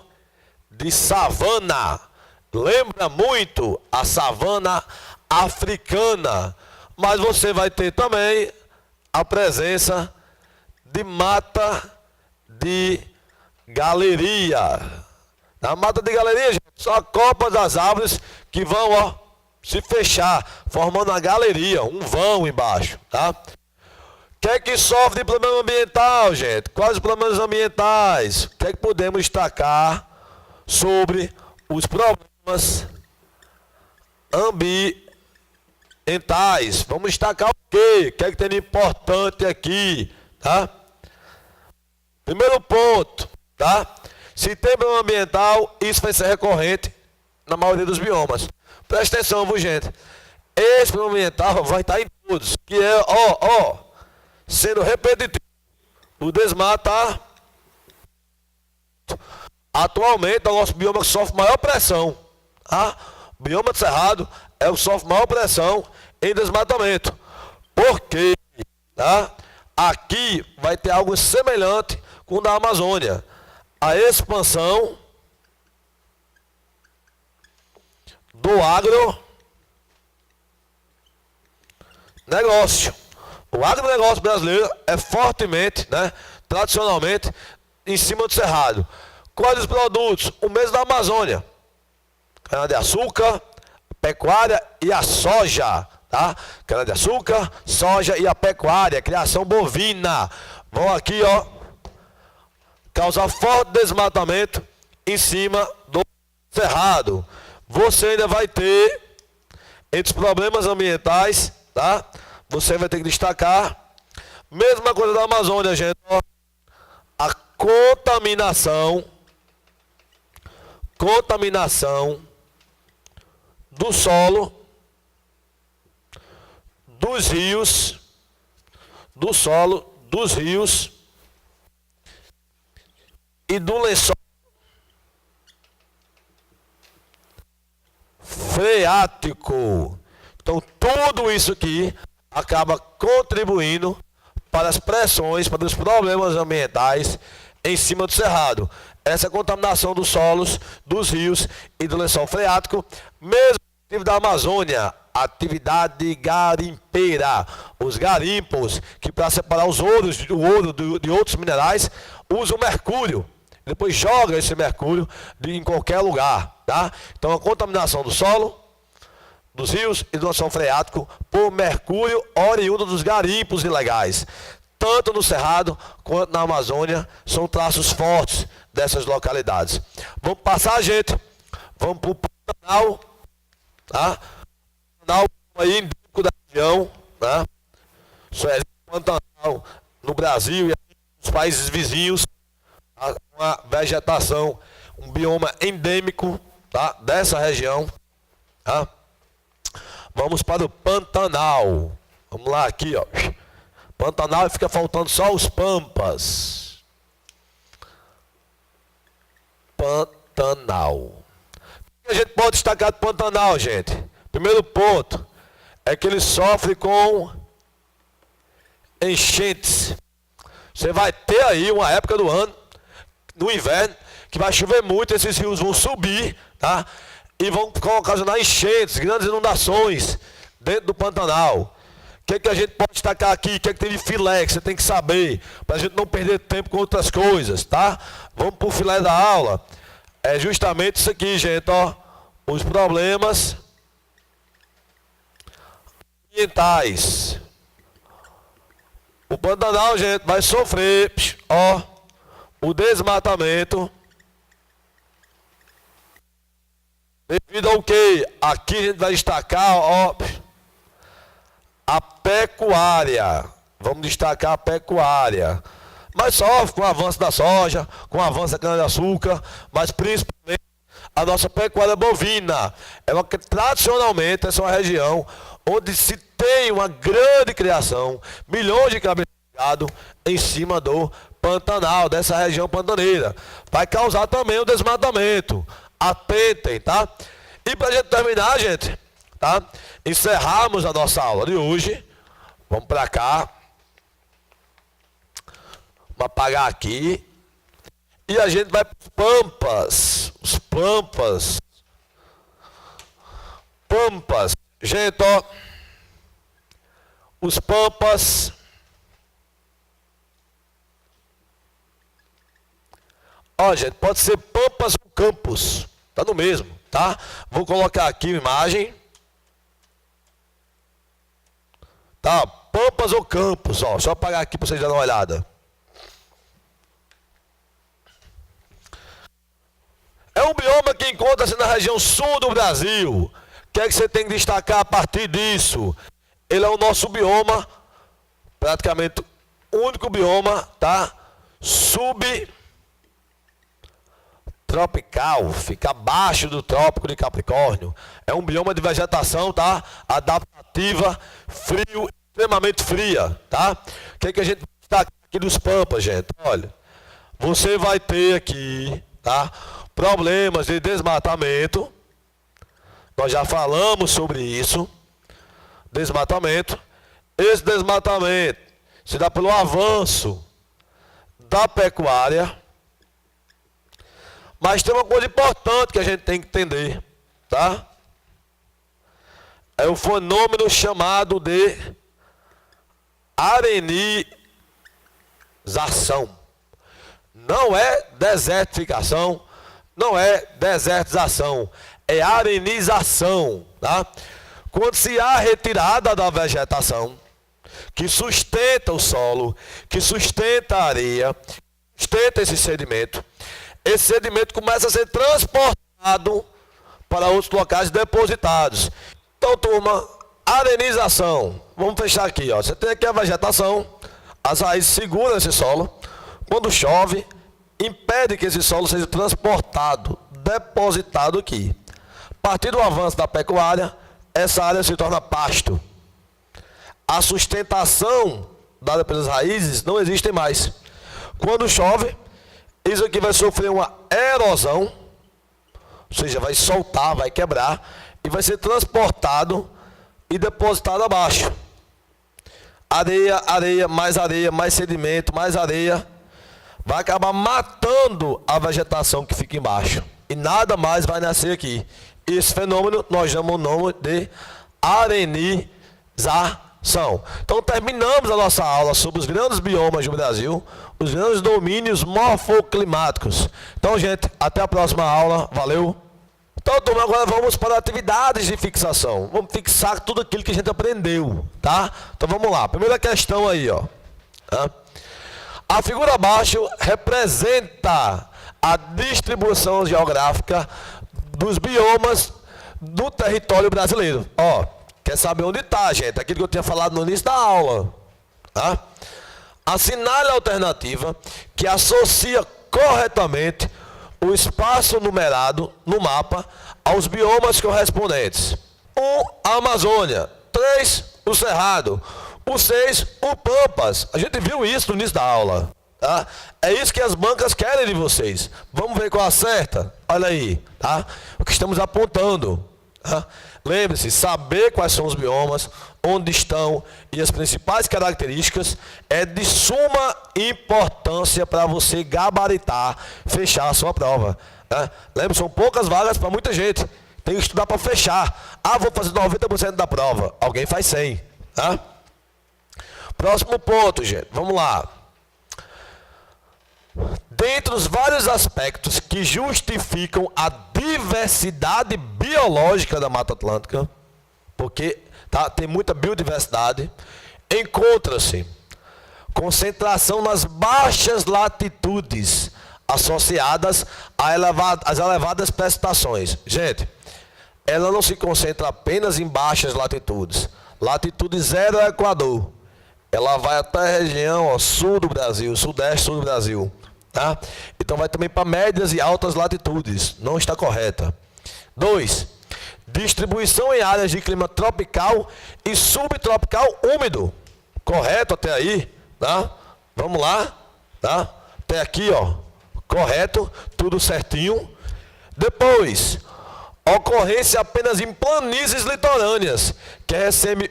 de savana. Lembra muito a savana africana. Mas você vai ter também a presença de mata de galeria. Na mata de galeria, gente, são a copa das árvores que vão, ó, se fechar, formando uma galeria, um vão embaixo, tá? O Quem é que sofre de problema ambiental, gente? Quais os problemas ambientais? O que é que podemos destacar sobre os problemas ambientais? Vamos destacar o quê? O que é que tem de importante aqui, tá? Primeiro ponto, tá? Se tem problema ambiental, isso vai ser recorrente na maioria dos biomas. Presta atenção, viu, gente? Esse problema ambiental vai estar em todos, que é, sendo repetitivo. O desmato tá? Atualmente é o nosso bioma que sofre maior pressão. Tá? O bioma de Cerrado é o que sofre maior pressão em desmatamento. Por quê? Tá? Aqui vai ter algo semelhante com o da Amazônia. A expansão do agronegócio. O agronegócio brasileiro é fortemente, né, tradicionalmente, em cima do cerrado. Quais os produtos? O mesmo da Amazônia. Cana-de-açúcar, pecuária e a soja. Tá? Cana-de-açúcar, soja e a pecuária, criação bovina. Vão aqui, causar forte desmatamento em cima do cerrado. Você ainda vai ter, entre os problemas ambientais, tá? Você vai ter que destacar, mesma coisa da Amazônia, gente, a contaminação do solo, dos rios, e do lençol freático. Então, tudo isso aqui acaba contribuindo para as pressões, para os problemas ambientais em cima do cerrado. Essa contaminação dos solos, dos rios e do lençol freático, mesmo da Amazônia, atividade garimpeira. Os garimpos, que para separar o ouro de outros minerais, usam mercúrio. Depois joga esse mercúrio em qualquer lugar, tá? Então a contaminação do solo, dos rios e do lençol freático por mercúrio oriundo dos garimpos ilegais. Tanto no Cerrado quanto na Amazônia são traços fortes dessas localidades. Vamos passar, gente. Vamos para o Pantanal, tá? Pantanal aí em da região, tá? Só é Pantanal no Brasil e nos países vizinhos. Uma vegetação, um bioma endêmico, tá? Dessa região, tá? Vamos para o Pantanal. Vamos lá aqui, Pantanal, fica faltando só os pampas. Pantanal. O que a gente pode destacar do Pantanal, gente? Primeiro ponto é que ele sofre com enchentes. Você vai ter aí uma época do ano, no inverno, que vai chover muito, esses rios vão subir, tá? E vão ocasionar enchentes, grandes inundações dentro do Pantanal. O que a gente pode destacar aqui? O que tem de filé que você tem que saber, para a gente não perder tempo com outras coisas, tá? Vamos para o filé da aula. É justamente isso aqui, gente, os problemas ambientais. O Pantanal, gente, vai sofrer, o desmatamento. Devido ao que? Aqui a gente vai destacar, a pecuária. Vamos destacar a pecuária. Mas sofre com o avanço da soja, com o avanço da cana-de-açúcar, mas principalmente a nossa pecuária bovina. Ela que tradicionalmente essa é uma região onde se tem uma grande criação, milhões de cabeças de gado em cima do Pantanal, dessa região pantaneira. Vai causar também o desmatamento. Atentem, tá? E pra gente terminar, gente, tá? Encerrarmos a nossa aula de hoje. Vamos pra cá. Vamos apagar aqui. E a gente vai para os pampas. Os pampas. Pampas. Gente, os pampas. Gente, pode ser pampas ou campos. Tá no mesmo, tá? Vou colocar aqui a imagem. Tá, pampas ou campos, ó, só apagar aqui para vocês darem uma olhada. É um bioma que encontra-se na região sul do Brasil. O que é que você tem que destacar a partir disso? Ele é o nosso bioma, praticamente o único bioma, tá? Subtropical, fica abaixo do trópico de Capricórnio. É um bioma de vegetação, tá? Adaptativa, frio, extremamente fria, tá? O que é que a gente destaca aqui dos Pampas, gente? Olha, você vai ter aqui, tá? Problemas de desmatamento. Nós já falamos sobre isso. Desmatamento. Esse desmatamento se dá pelo avanço da pecuária. Mas tem uma coisa importante que a gente tem que entender, tá? É o fenômeno chamado de arenização. Não é desertificação, não é desertização, é arenização, tá? Quando se há retirada da vegetação, que sustenta o solo, que sustenta a areia, sustenta esse sedimento começa a ser transportado para outros locais depositados. Então, turma, arenização. Vamos fechar aqui, ó. Você tem aqui a vegetação, as raízes seguram esse solo. Quando chove, impede que esse solo seja transportado, depositado aqui. A partir do avanço da pecuária, essa área se torna pasto. A sustentação dada pelas raízes não existe mais. Quando chove, isso aqui vai sofrer uma erosão, ou seja, vai soltar, vai quebrar, e vai ser transportado e depositado abaixo. Areia, mais sedimento, mais areia, vai acabar matando a vegetação que fica embaixo. E nada mais vai nascer aqui. Esse fenômeno nós chamamos o nome de arenização. Então terminamos a nossa aula sobre os grandes biomas do Brasil, os grandes domínios morfoclimáticos. Então, gente, até a próxima aula. Valeu! Então, turma, agora vamos para atividades de fixação. Vamos fixar tudo aquilo que a gente aprendeu, tá? Então, vamos lá. Primeira questão aí, ó. A figura abaixo representa a distribuição geográfica dos biomas do território brasileiro. Ó, quer saber onde está, gente? Aquilo que eu tinha falado no início da aula. Tá? Assinale a alternativa que associa corretamente o espaço numerado no mapa aos biomas correspondentes. 1, a Amazônia. 3, o Cerrado. O 6, o Pampas. A gente viu isso no início da aula. Tá? É isso que as bancas querem de vocês. Vamos ver qual acerta? Olha aí, tá? O que estamos apontando. Tá? Lembre-se, saber quais são os biomas, onde estão e as principais características é de suma importância para você gabaritar, fechar a sua prova. Tá? Lembre-se, são poucas vagas para muita gente. Tem que estudar para fechar. Ah, vou fazer 90% da prova. Alguém faz 100%. Tá? Próximo ponto, gente. Vamos lá. Dentre os vários aspectos que justificam a diversidade biológica da Mata Atlântica, porque tem muita biodiversidade, encontra-se concentração nas baixas latitudes associadas às elevadas precipitações. Gente, ela não se concentra apenas em baixas latitudes. Latitude 0 é o Equador. Ela vai até a região sul do Brasil, sudeste, sul do Brasil. Tá? Então vai também para médias e altas latitudes. Não está correta. 2. Distribuição em áreas de clima tropical e subtropical úmido. Correto até aí? Tá? Vamos lá. Tá? Até aqui, ó. Correto. Tudo certinho. Depois, ocorrência apenas em planícies litorâneas, que recebem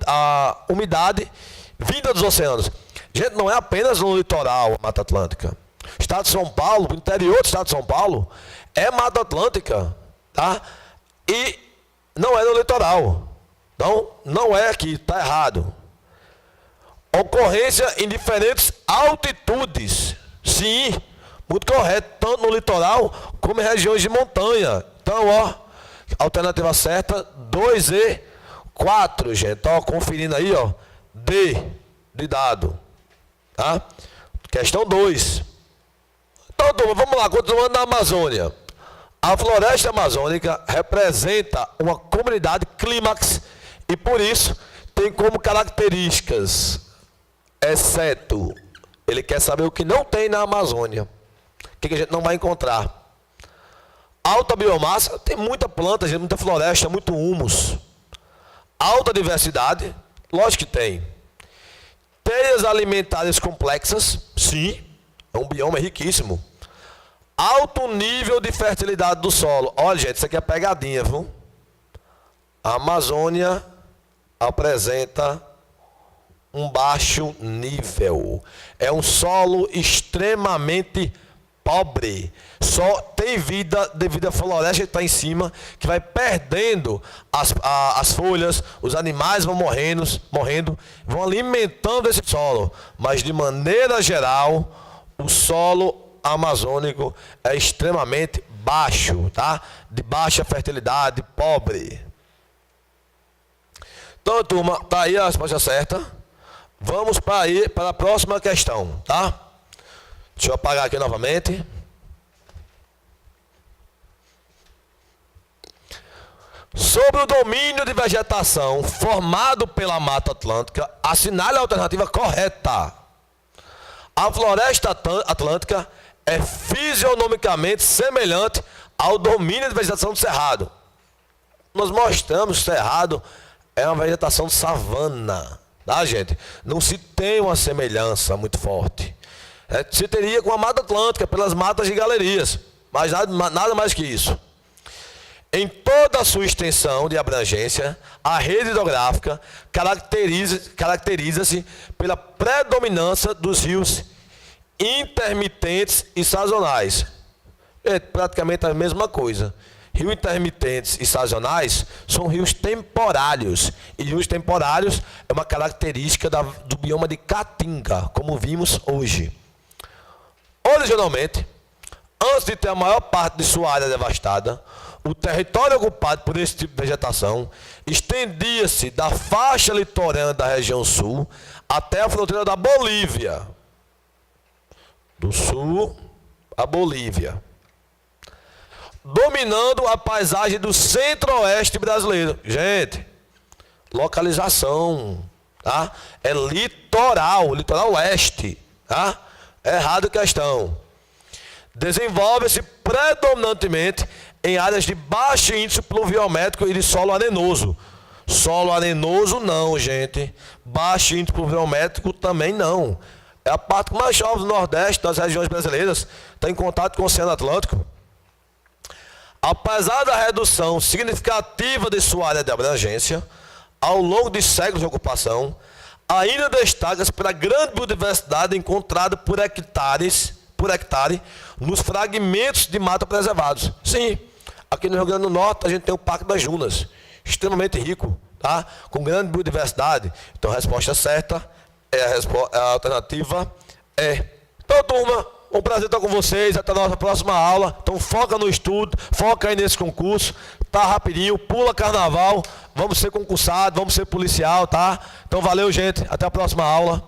a umidade vinda dos oceanos. Gente, não é apenas no litoral a Mata Atlântica. O estado de São Paulo, o interior do estado de São Paulo, é Mata Atlântica, tá? E não é no litoral. Então, não é aqui, está errado. Ocorrência em diferentes altitudes. Sim, muito correto, tanto no litoral como em regiões de montanha. Então, ó, alternativa certa, 2E, 4, gente, ó, conferindo aí, ó, D de dado, tá? Questão 2. Então, turma, vamos lá, continuando na Amazônia. A floresta amazônica representa uma comunidade clímax e, por isso, tem como características, exceto, ele quer saber o que não tem na Amazônia, o que a gente não vai encontrar. Alta biomassa, tem muita planta, gente, muita floresta, muito humus. Alta diversidade, lógico que tem. Teias alimentares complexas, sim, é um bioma riquíssimo. Alto nível de fertilidade do solo. Olha, gente, isso aqui é pegadinha, viu? A Amazônia apresenta um baixo nível. É um solo extremamente pobre. Só tem vida devido à floresta que está em cima, que vai perdendo as folhas, os animais vão morrendo, vão alimentando esse solo. Mas, de maneira geral, o solo amazônico é extremamente baixo, tá? De baixa fertilidade, pobre. Então, turma, tá aí a resposta certa. Vamos para a próxima questão, tá? Deixa eu apagar aqui novamente. Sobre o domínio de vegetação formado pela Mata Atlântica, assinale a alternativa correta. A floresta atlântica é fisionomicamente semelhante ao domínio de vegetação do cerrado. Nós mostramos que o cerrado é uma vegetação de savana, tá, gente? Não se tem uma semelhança muito forte. Se teria com a Mata Atlântica, pelas matas de galerias, mas nada mais que isso. Em toda a sua extensão de abrangência, a rede hidrográfica caracteriza-se pela predominância dos rios intermitentes e sazonais. É praticamente a mesma coisa. Rios intermitentes e sazonais são rios temporários. E rios temporários é uma característica do bioma de Caatinga, como vimos hoje. Originalmente, antes de ter a maior parte de sua área devastada, o território ocupado por esse tipo de vegetação estendia-se da faixa litorânea da região sul até a fronteira da Bolívia. Do sul à Bolívia. Dominando a paisagem do centro-oeste brasileiro. Gente, localização, tá? É litoral oeste, tá? Errado a questão. Desenvolve-se predominantemente em áreas de baixo índice pluviométrico e de solo arenoso. Solo arenoso não, gente. Baixo índice pluviométrico também não. É a parte que mais chove do Nordeste, das regiões brasileiras, está em contato com o Oceano Atlântico. Apesar da redução significativa de sua área de abrangência, ao longo de séculos de ocupação, ainda destaca-se pela grande biodiversidade encontrada por hectare nos fragmentos de mata preservados. Sim, aqui no Rio Grande do Norte a gente tem o Parque das Dunas, extremamente rico, tá? Com grande biodiversidade. Então a resposta certa a alternativa é. Então, turma, um prazer estar com vocês. Até a nossa próxima aula. Então foca no estudo, foca aí nesse concurso. Tá rapidinho, pula carnaval. Vamos ser concursados, vamos ser policial, tá? Então valeu, gente. Até a próxima aula.